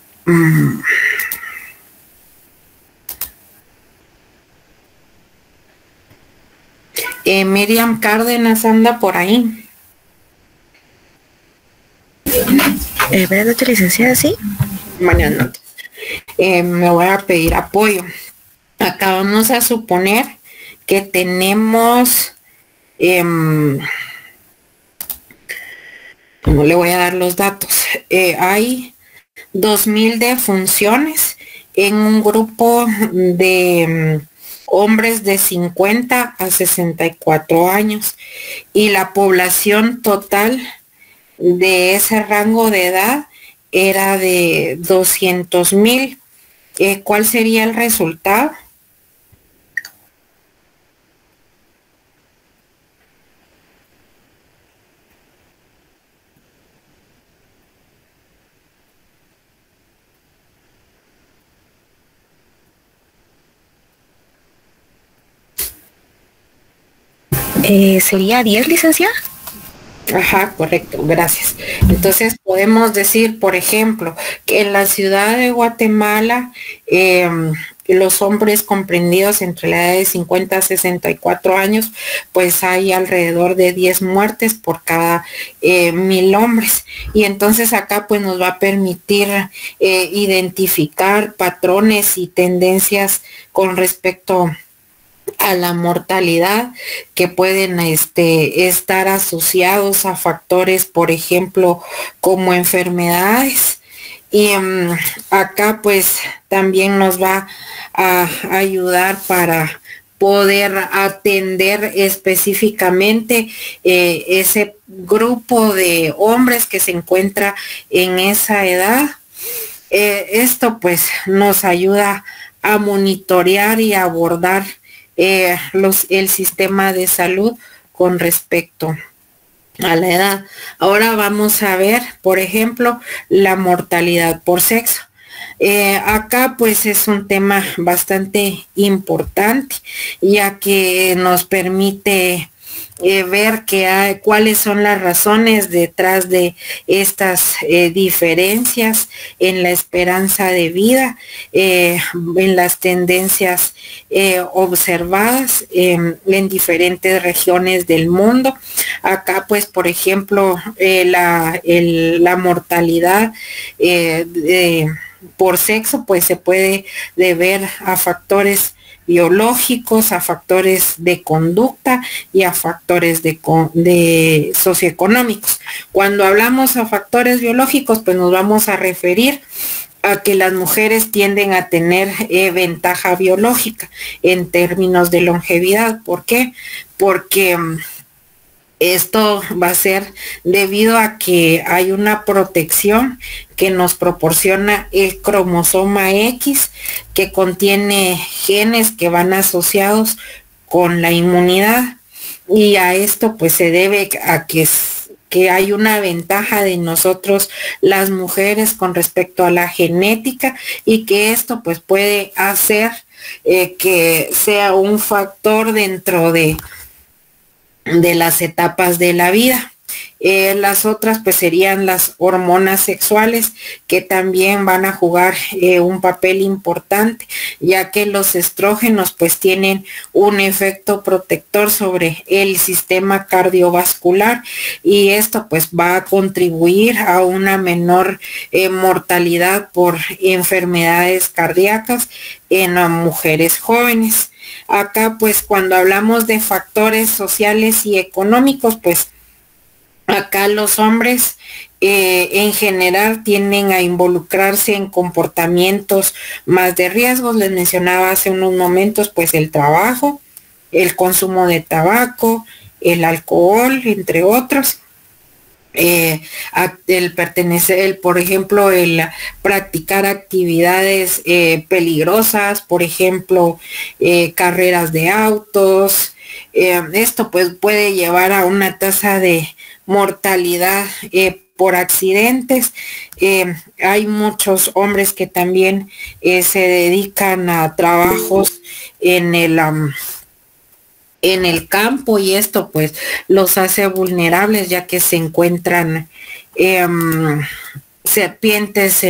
A: Miriam Cárdenas anda por ahí.
E: Buenas noches, licenciada, ¿sí?
A: Buenas noches. Me voy a pedir apoyo. Acá vamos a suponer que tenemos, no le voy a dar los datos, hay 2,000 defunciones en un grupo de hombres de 50 a 64 años, y la población total de ese rango de edad era de 200,000. ¿Cuál sería el resultado?
E: ¿Sería 10, licenciada?
A: Ajá, correcto, gracias. Entonces podemos decir, por ejemplo, que en la ciudad de Guatemala los hombres comprendidos entre la edad de 50 a 64 años, pues hay alrededor de 10 muertes por cada 1000 hombres. Y entonces acá pues nos va a permitir identificar patrones y tendencias con respecto a la mortalidad que pueden estar asociados a factores, por ejemplo, como enfermedades. Y acá pues también nos va a ayudar para poder atender específicamente ese grupo de hombres que se encuentra en esa edad. Esto pues nos ayuda a monitorear y abordar el sistema de salud con respecto a la edad. Ahora vamos a ver, por ejemplo, la mortalidad por sexo. Acá pues es un tema bastante importante, ya que nos permite ver cuáles son las razones detrás de estas diferencias en la esperanza de vida, en las tendencias observadas en diferentes regiones del mundo. Acá pues por ejemplo la mortalidad por sexo pues se puede deber a factores biológicos, a factores de conducta y a factores de socioeconómicos. Cuando hablamos a factores biológicos, pues nos vamos a referir a que las mujeres tienden a tener ventaja biológica en términos de longevidad. ¿Por qué? Porque esto va a ser debido a que hay una protección que nos proporciona el cromosoma X, que contiene genes que van asociados con la inmunidad, y a esto pues se debe a que hay una ventaja de nosotros las mujeres con respecto a la genética, y que esto pues puede hacer que sea un factor dentro de las etapas de la vida. Las otras pues serían las hormonas sexuales, que también van a jugar un papel importante, ya que los estrógenos pues tienen un efecto protector sobre el sistema cardiovascular, y esto pues va a contribuir a una menor mortalidad por enfermedades cardíacas en mujeres jóvenes. Acá pues cuando hablamos de factores sociales y económicos, pues acá los hombres en general tienden a involucrarse en comportamientos más de riesgos. Les mencionaba hace unos momentos pues el trabajo, el consumo de tabaco, el alcohol, entre otros. Por ejemplo, el practicar actividades peligrosas, por ejemplo, carreras de autos. Esto pues puede llevar a una tasa de mortalidad por accidentes. Hay muchos hombres que también se dedican a trabajos en el campo, y esto pues los hace vulnerables, ya que se encuentran serpientes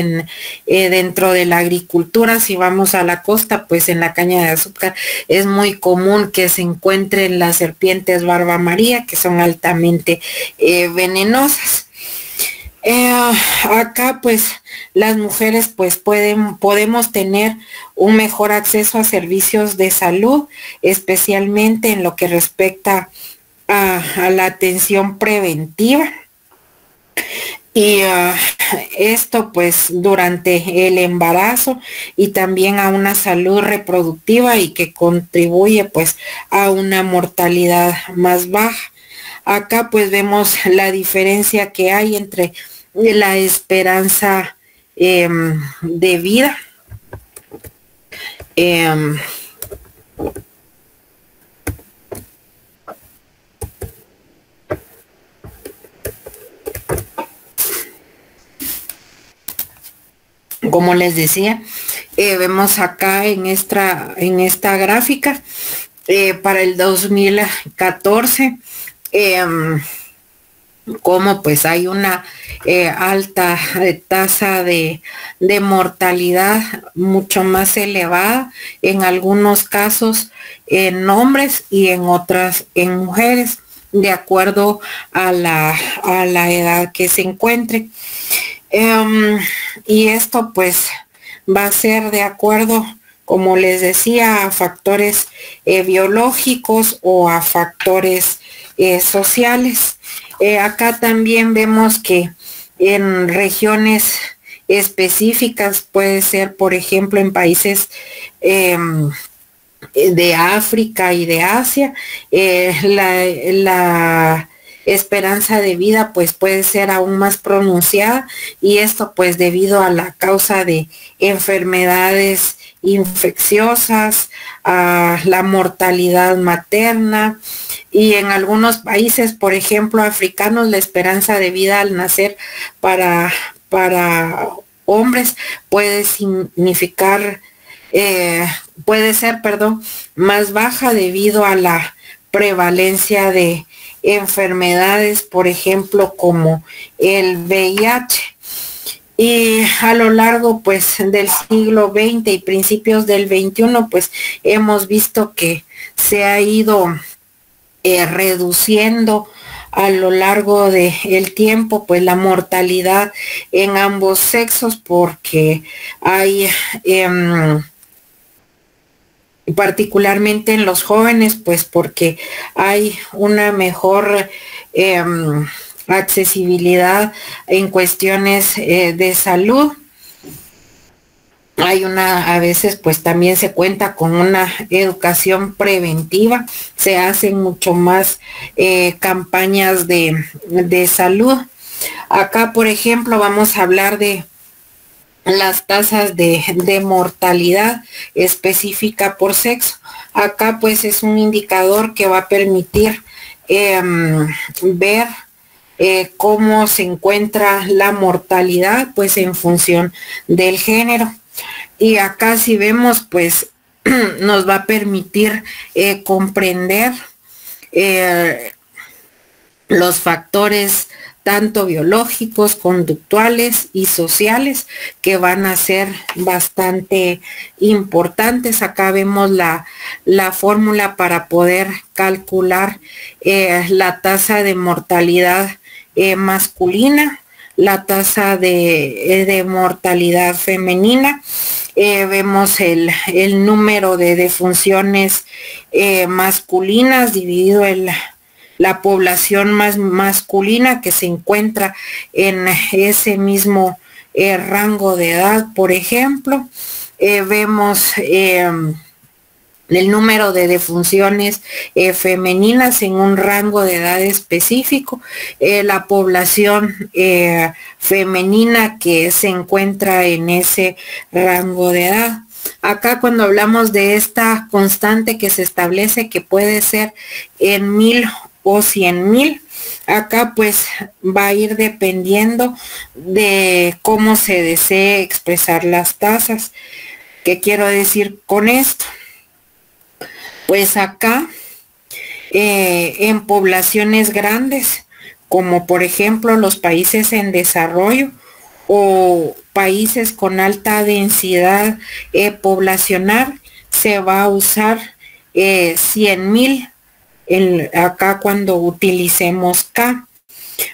A: dentro de la agricultura. Si vamos a la costa, pues en la caña de azúcar es muy común que se encuentren las serpientes barba amarilla, que son altamente venenosas. Acá pues las mujeres pues podemos tener un mejor acceso a servicios de salud, especialmente en lo que respecta a la atención preventiva. Y esto pues durante el embarazo, y también a una salud reproductiva, y que contribuye pues a una mortalidad más baja. Acá pues vemos la diferencia que hay entre la esperanza de vida como les decía, vemos acá en esta gráfica para el 2014 como pues hay una alta tasa de mortalidad mucho más elevada en algunos casos en hombres y en otras en mujeres, de acuerdo a la edad que se encuentre. Y esto pues va a ser de acuerdo, como les decía, a factores biológicos o a factores sociales. Acá también vemos que en regiones específicas, puede ser, por ejemplo, en países de África y de Asia, la esperanza de vida pues puede ser aún más pronunciada, y esto pues debido a la causa de enfermedades infecciosas, a la mortalidad materna, y en algunos países, por ejemplo, africanos, la esperanza de vida al nacer para hombres puede significar, puede ser, perdón, más baja debido a la prevalencia de enfermedades, por ejemplo, como el VIH. Y a lo largo pues del siglo XX y principios del XXI, pues hemos visto que se ha ido reduciendo a lo largo del tiempo pues la mortalidad en ambos sexos, porque hay particularmente en los jóvenes, pues porque hay una mejor accesibilidad en cuestiones de salud. Hay a veces pues también se cuenta con una educación preventiva, se hacen mucho más campañas de salud. Acá, por ejemplo, vamos a hablar de las tasas de mortalidad específica por sexo. Acá pues es un indicador que va a permitir ver cómo se encuentra la mortalidad pues en función del género. Y acá si vemos pues nos va a permitir comprender los factores tanto biológicos, conductuales y sociales, que van a ser bastante importantes. Acá vemos la fórmula para poder calcular la tasa de mortalidad masculina, la tasa de mortalidad femenina. Vemos el número de defunciones masculinas dividido en la población más masculina que se encuentra en ese mismo rango de edad, por ejemplo. Vemos el número de defunciones femeninas en un rango de edad específico, la población femenina que se encuentra en ese rango de edad. Acá cuando hablamos de esta constante que se establece, que puede ser en 1000 o 100,000, acá pues va a ir dependiendo de cómo se desee expresar las tasas. ¿Qué quiero decir con esto? Pues acá en poblaciones grandes, como por ejemplo los países en desarrollo o países con alta densidad poblacional, se va a usar 100,000 acá cuando utilicemos K,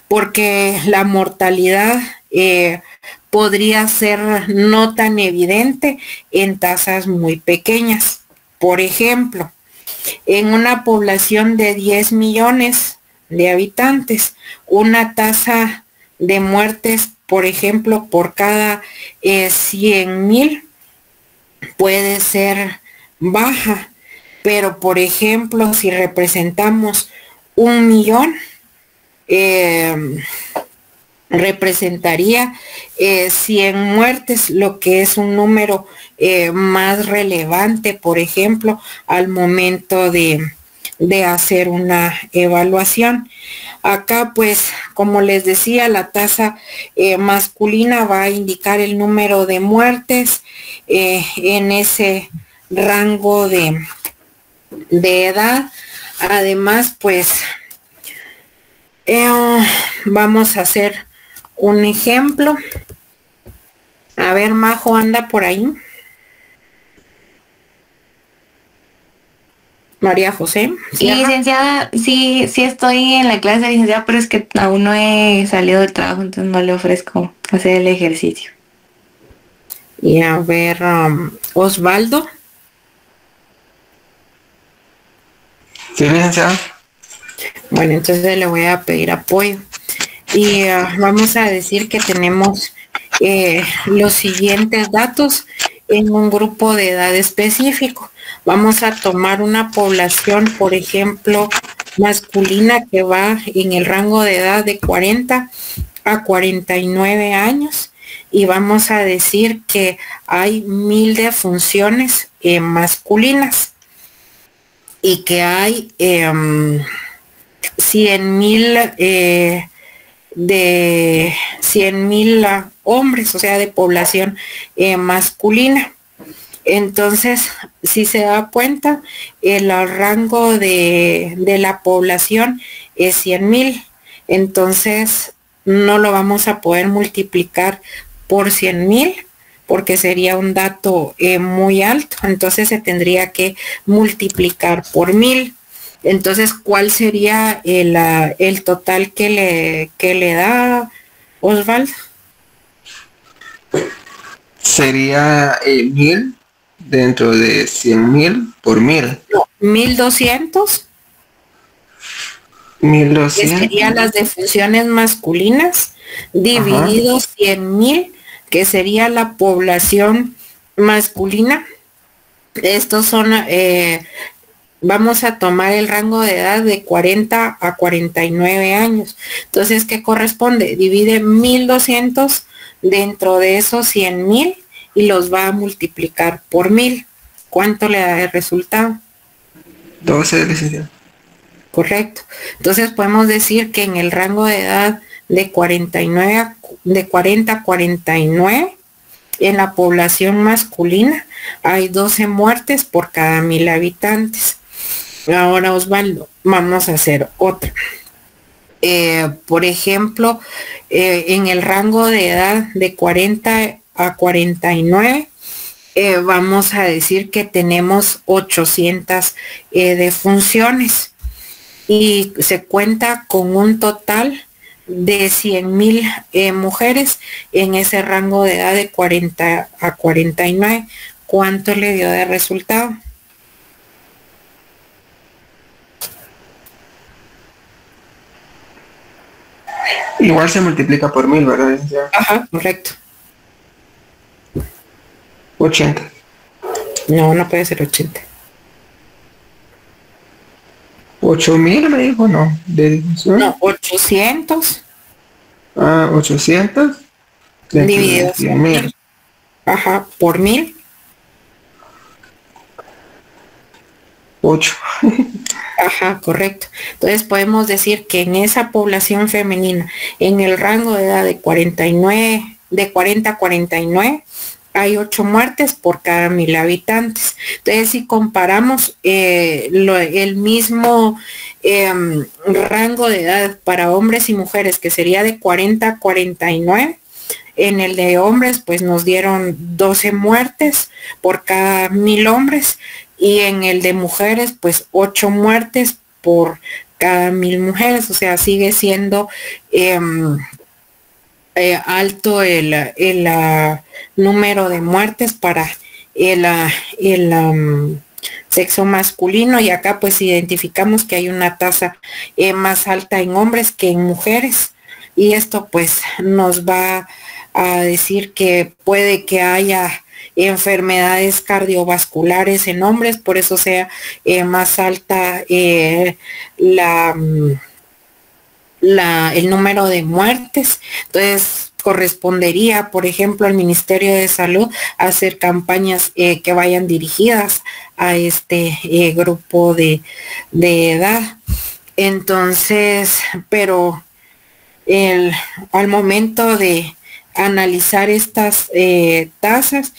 A: porque la mortalidad podría ser no tan evidente en tasas muy pequeñas. Por ejemplo, en una población de 10 millones de habitantes, una tasa de muertes, por ejemplo, por cada 100,000 puede ser baja, pero por ejemplo, si representamos 1,000,000, representaría 100 muertes, lo que es un número más relevante, por ejemplo, al momento de hacer una evaluación. Acá, pues, como les decía, la tasa masculina va a indicar el número de muertes en ese rango de edad. Además, pues, Vamos a hacer un ejemplo. A ver, Majo anda por ahí. María José.
F: Sí, licenciada, sí estoy en la clase, licenciada, pero es que aún no he salido del trabajo, entonces no le ofrezco hacer el ejercicio.
A: Y a ver, Osvaldo.
C: Sí, licenciada.
A: Bueno, entonces le voy a pedir apoyo. Y vamos a decir que tenemos los siguientes datos en un grupo de edad específico. Vamos a tomar una población, por ejemplo, masculina que va en el rango de edad de 40 a 49 años y vamos a decir que hay 1000 defunciones masculinas y que hay 100,000 de 100,000 hombres, o sea, de población masculina. Entonces, si se da cuenta, el rango de la población es 100,000. Entonces, no lo vamos a poder multiplicar por 100,000 porque sería un dato muy alto. Entonces, se tendría que multiplicar por 1000. Entonces, ¿cuál sería el total que le da Osvaldo?
C: Sería 1000 dentro de 100,000 por 1000.
A: No, 1200.
C: 1200.
A: Que serían las defunciones masculinas, dividido 100,000, que sería la población masculina. Estos son, vamos a tomar el rango de edad de 40 a 49 años. Entonces, ¿qué corresponde? Divide 1200 dentro de esos 100,000 y los va a multiplicar por 1000. ¿Cuánto le da el resultado?
C: 12, licenciada.
A: Correcto. Entonces podemos decir que en el rango de edad de 40 a 49, en la población masculina hay 12 muertes por cada 1000 habitantes. Ahora, Osvaldo, vamos a hacer otra. Por ejemplo, en el rango de edad de 40 a 49, vamos a decir que tenemos 800 defunciones y se cuenta con un total de 100,000 mujeres en ese rango de edad de 40 a 49. ¿Cuánto le dio de resultado?
C: Igual se multiplica por 1000, ¿verdad, licenciada?
A: Ajá, correcto.
C: 80.
A: No, no puede ser 80.
C: 8000 me dijo, no.
A: No, 800.
C: 800.
A: Dividido
C: 100,000.
A: Ajá, por 1000.
C: 8.
A: Ajá, correcto. Entonces podemos decir que en esa población femenina, en el rango de edad de 49, de 40 a 49, hay 8 muertes por cada 1000 habitantes. Entonces, si comparamos el mismo rango de edad para hombres y mujeres, que sería de 40 a 49, en el de hombres, pues nos dieron 12 muertes por cada 1000 hombres, y en el de mujeres, pues 8 muertes por cada 1000 mujeres. O sea, sigue siendo alto el número de muertes para el sexo masculino, y acá pues identificamos que hay una tasa más alta en hombres que en mujeres, y esto pues nos va a decir que puede que haya enfermedades cardiovasculares en hombres, por eso sea más alta el número de muertes. Entonces correspondería, por ejemplo, al Ministerio de Salud hacer campañas que vayan dirigidas a este grupo de edad. Entonces, pero al momento de analizar estas tasas,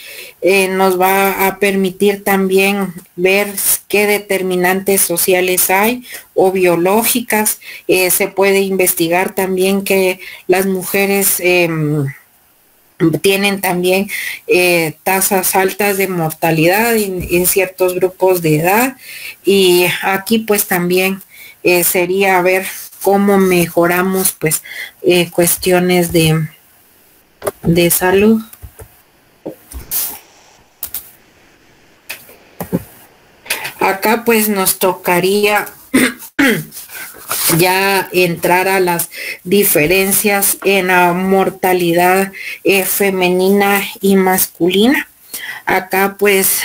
A: nos va a permitir también ver qué determinantes sociales hay o biológicas. Se puede investigar también que las mujeres tienen también tasas altas de mortalidad en ciertos grupos de edad, y aquí pues también sería ver cómo mejoramos pues cuestiones de salud. Acá pues nos tocaría ya entrar a las diferencias en la mortalidad femenina y masculina. Acá pues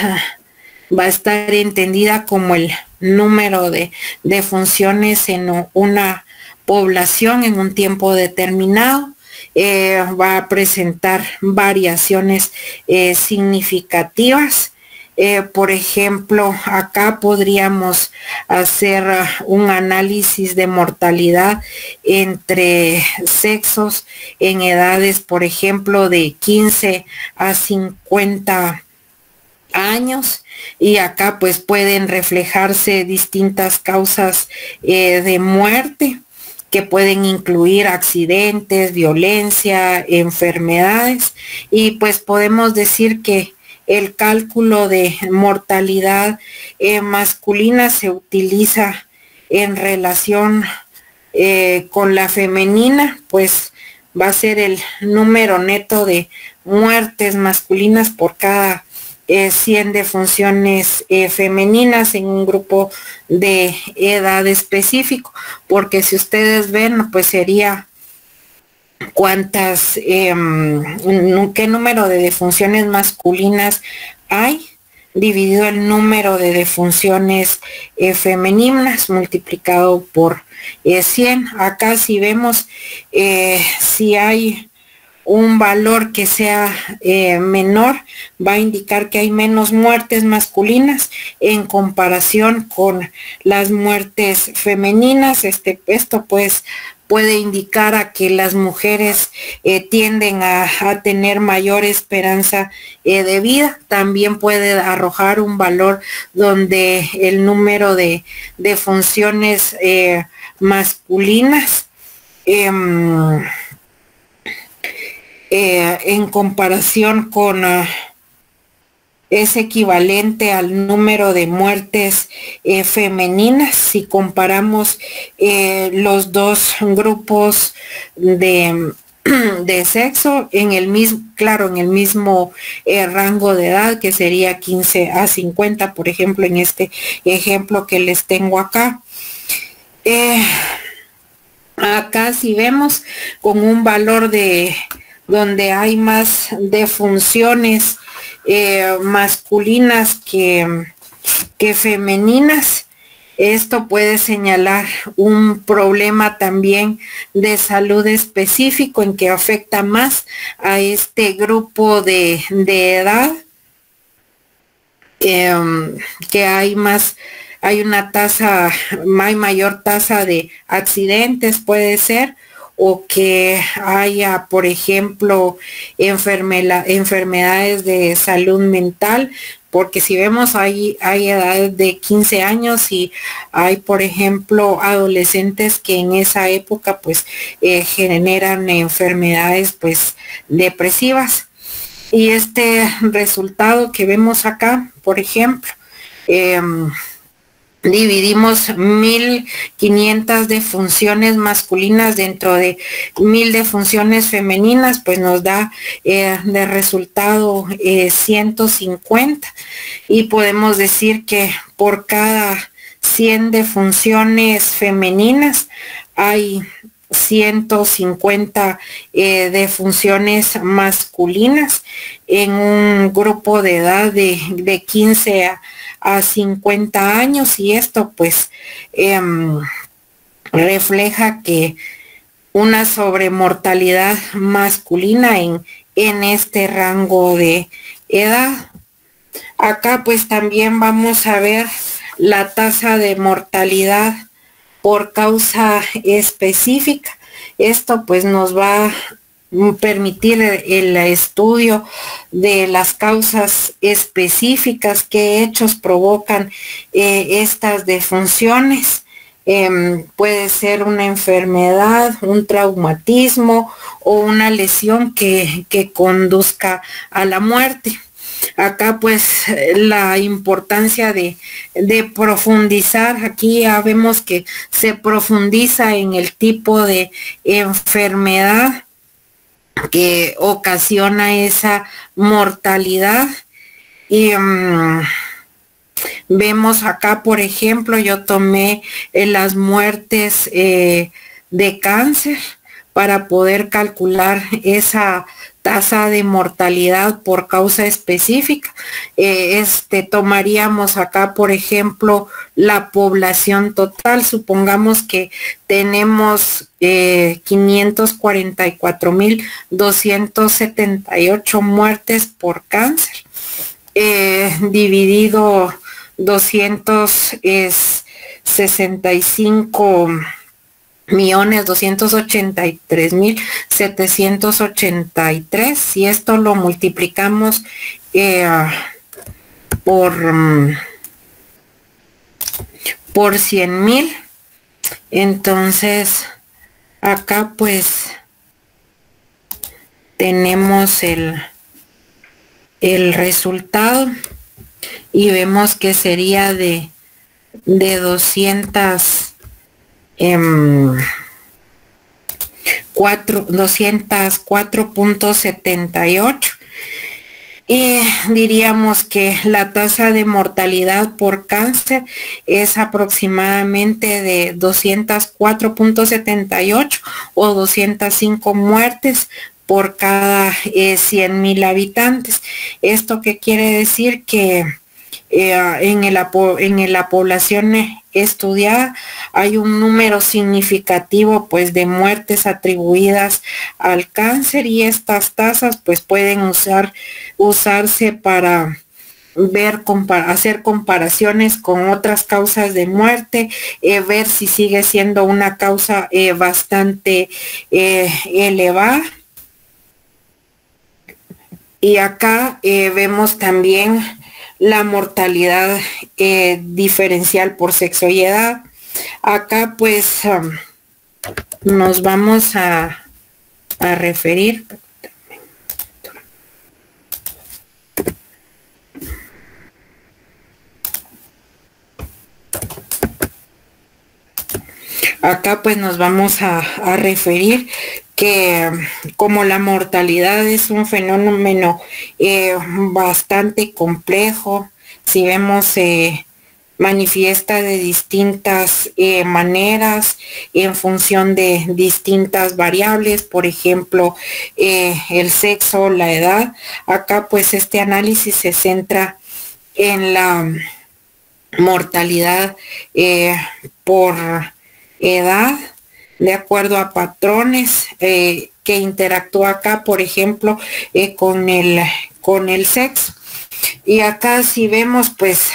A: va a estar entendida como el número de funciones en una población en un tiempo determinado. Va a presentar variaciones significativas. Por ejemplo, acá podríamos hacer un análisis de mortalidad entre sexos en edades, por ejemplo, de 15 a 50 años, y acá pues pueden reflejarse distintas causas de muerte, que pueden incluir accidentes, violencia, enfermedades, y pues podemos decir que el cálculo de mortalidad masculina se utiliza en relación con la femenina, pues va a ser el número neto de muertes masculinas por cada 100 defunciones femeninas en un grupo de edad específico, porque si ustedes ven, pues sería cuántas, qué número de defunciones masculinas hay dividido el número de defunciones femeninas multiplicado por 100. Acá si vemos si hay un valor que sea menor, va a indicar que hay menos muertes masculinas en comparación con las muertes femeninas. Esto pues puede indicar a que las mujeres tienden a tener mayor esperanza de vida. También puede arrojar un valor donde el número de funciones masculinas en comparación con es equivalente al número de muertes femeninas. Si comparamos los dos grupos de sexo en el mismo, claro, en el mismo rango de edad, que sería 15 a 50, por ejemplo, en este ejemplo que les tengo acá. Acá si vemos con un valor de donde hay más defunciones masculinas que femeninas, esto puede señalar un problema también de salud específico en que afecta más a este grupo de edad, que hay una tasa, hay mayor tasa de accidentes, puede ser, o que haya, por ejemplo, enfermedades de salud mental, porque si vemos hay edades de 15 años y hay, por ejemplo, adolescentes que en esa época pues generan enfermedades pues depresivas. Y este resultado que vemos acá, por ejemplo, dividimos 1.500 defunciones masculinas dentro de 1.000 defunciones femeninas, pues nos da de resultado 150, y podemos decir que por cada 100 defunciones femeninas hay 150 defunciones masculinas en un grupo de edad de 15 a 50 años, y esto pues refleja que una sobremortalidad masculina en este rango de edad. Acá pues también vamos a ver la tasa de mortalidad por causa específica. Esto pues nos va permitir el estudio de las causas específicas, qué hechos provocan estas defunciones. Puede ser una enfermedad, un traumatismo o una lesión que conduzca a la muerte. Acá pues la importancia de profundizar, aquí ya vemos que se profundiza en el tipo de enfermedad que ocasiona esa mortalidad. Y vemos acá, por ejemplo, yo tomé las muertes de cáncer para poder calcular esa tasa de mortalidad por causa específica. Tomaríamos acá, por ejemplo, la población total. Supongamos que tenemos 544.278 muertes por cáncer, dividido 265.283.783. Si esto lo multiplicamos por 100.000, entonces acá pues tenemos el resultado y vemos que sería de 204.78, y diríamos que la tasa de mortalidad por cáncer es aproximadamente de 204.78 o 205 muertes por cada 100.000 habitantes. ¿Esto qué quiere decir? Que en la población estudiada hay un número significativo pues de muertes atribuidas al cáncer, y estas tasas pues pueden usarse para hacer comparaciones con otras causas de muerte, ver si sigue siendo una causa bastante elevada. Y acá vemos también la mortalidad diferencial por sexo y edad. Acá pues nos vamos a referir. Acá pues nos vamos a referir que como la mortalidad es un fenómeno bastante complejo, si vemos manifiesta de distintas maneras en función de distintas variables, por ejemplo, el sexo, la edad. Acá pues este análisis se centra en la mortalidad por edad, de acuerdo a patrones que interactúa acá, por ejemplo, con el sexo. Y acá si vemos, pues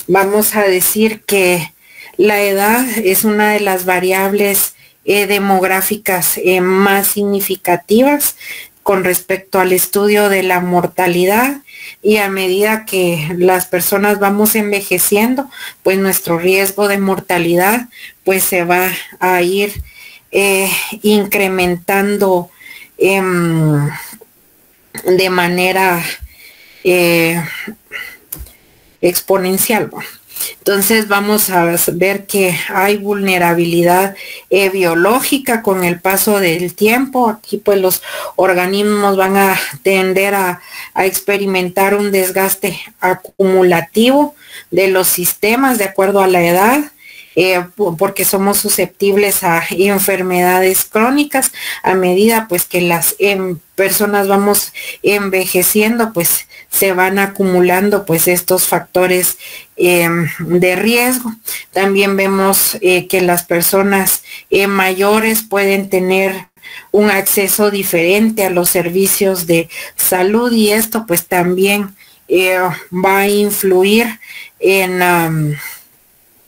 A: vamos a decir que la edad es una de las variables demográficas más significativas con respecto al estudio de la mortalidad, y a medida que las personas vamos envejeciendo, pues nuestro riesgo de mortalidad pues se va a ir incrementando de manera exponencial. Entonces vamos a ver que hay vulnerabilidad biológica con el paso del tiempo. Aquí pues los organismos van a tender a experimentar un desgaste acumulativo de los sistemas de acuerdo a la edad, porque somos susceptibles a enfermedades crónicas. A medida pues que las personas vamos envejeciendo, pues se van acumulando pues estos factores de riesgo. También vemos que las personas mayores pueden tener un acceso diferente a los servicios de salud, y esto pues también va a influir en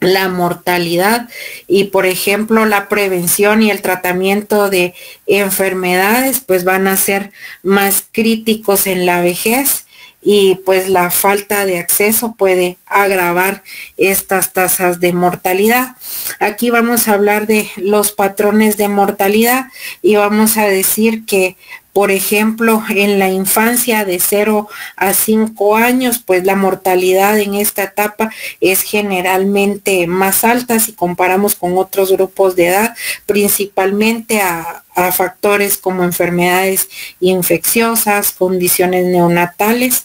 A: la mortalidad y por ejemplo la prevención y el tratamiento de enfermedades pues van a ser más críticos en la vejez y pues la falta de acceso puede agravar estas tasas de mortalidad. Aquí vamos a hablar de los patrones de mortalidad y vamos a decir que por ejemplo, en la infancia de 0 a 5 años, pues la mortalidad en esta etapa es generalmente más alta si comparamos con otros grupos de edad, principalmente a factores como enfermedades infecciosas, condiciones neonatales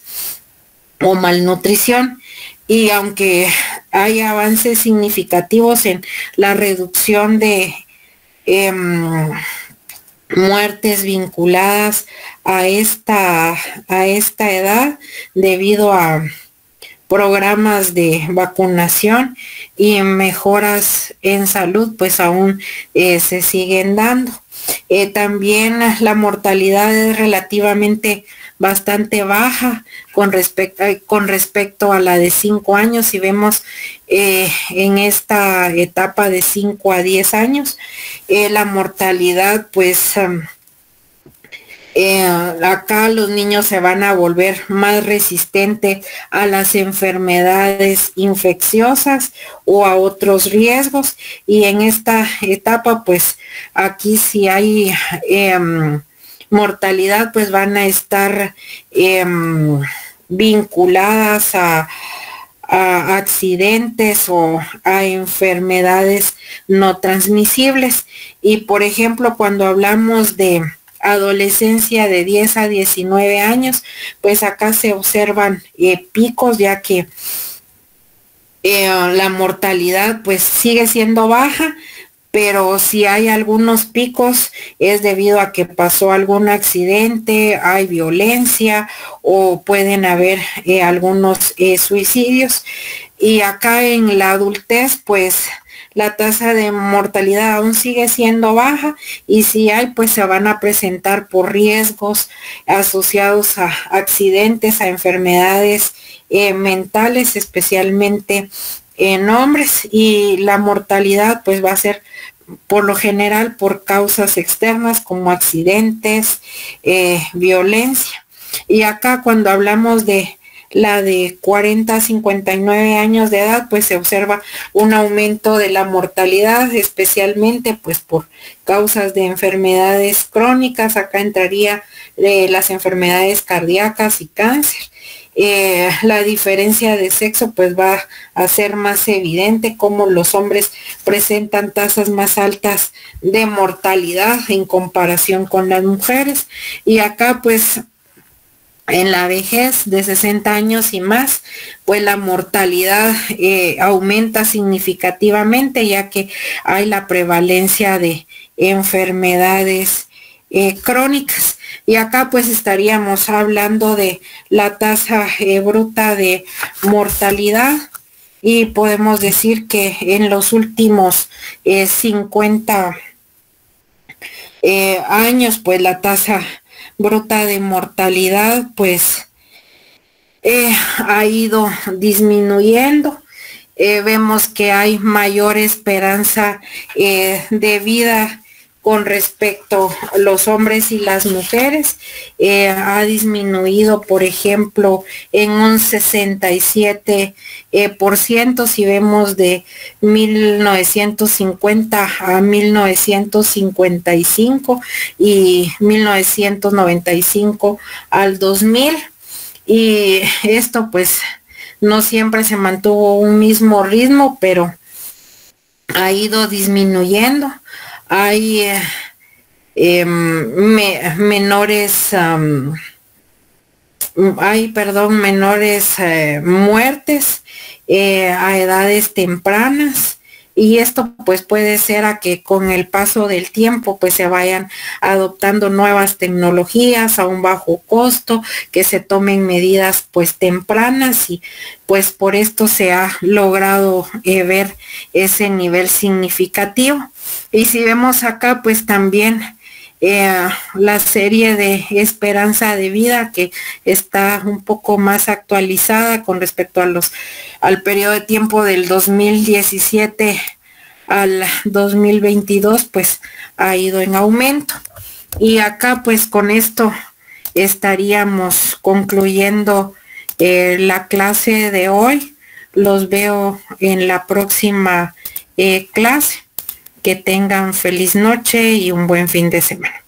A: o malnutrición. Y aunque hay avances significativos en la reducción de muertes vinculadas a esta edad debido a programas de vacunación y mejoras en salud, pues aún se siguen dando. También la mortalidad es relativamente bastante baja con respecto a la de 5 años. Si vemos en esta etapa de 5 a 10 años, la mortalidad pues acá los niños se van a volver más resistentes a las enfermedades infecciosas o a otros riesgos, y en esta etapa pues aquí si hay mortalidad pues van a estar vinculadas a accidentes o a enfermedades no transmisibles. Y por ejemplo cuando hablamos de adolescencia de 10 a 19 años, pues acá se observan picos, ya que la mortalidad pues sigue siendo baja, pero si hay algunos picos es debido a que pasó algún accidente, hay violencia o pueden haber algunos suicidios. Y acá en la adultez pues la tasa de mortalidad aún sigue siendo baja, y si hay pues se van a presentar por riesgos asociados a accidentes, a enfermedades mentales, especialmente en hombres, y la mortalidad pues va a ser por lo general por causas externas como accidentes, violencia. Y acá cuando hablamos de la de 40 a 59 años de edad, pues se observa un aumento de la mortalidad, especialmente pues por causas de enfermedades crónicas. Acá entraría las enfermedades cardíacas y cáncer. La diferencia de sexo pues va a ser más evidente, como los hombres presentan tasas más altas de mortalidad en comparación con las mujeres. Y acá pues en la vejez de 60 años y más, pues la mortalidad aumenta significativamente, ya que hay la prevalencia de enfermedades crónicas. Y acá pues estaríamos hablando de la tasa bruta de mortalidad, y podemos decir que en los últimos 50 años pues la tasa bruta de mortalidad pues ha ido disminuyendo. Vemos que hay mayor esperanza de vida con respecto a los hombres y las mujeres. Ha disminuido, por ejemplo, en un 67%, si vemos de 1950 a 1955 y 1995 al 2000. Y esto pues no siempre se mantuvo un mismo ritmo, pero ha ido disminuyendo. Hay menores muertes a edades tempranas, y esto pues puede ser a que con el paso del tiempo pues se vayan adoptando nuevas tecnologías a un bajo costo, que se tomen medidas pues tempranas, y pues por esto se ha logrado ver ese nivel significativo. Y si vemos acá pues también la serie de Esperanza de Vida, que está un poco más actualizada con respecto al periodo de tiempo del 2017 al 2022, pues ha ido en aumento. Y acá pues con esto estaríamos concluyendo la clase de hoy. Los veo en la próxima clase. Que tengan feliz noche y un buen fin de semana.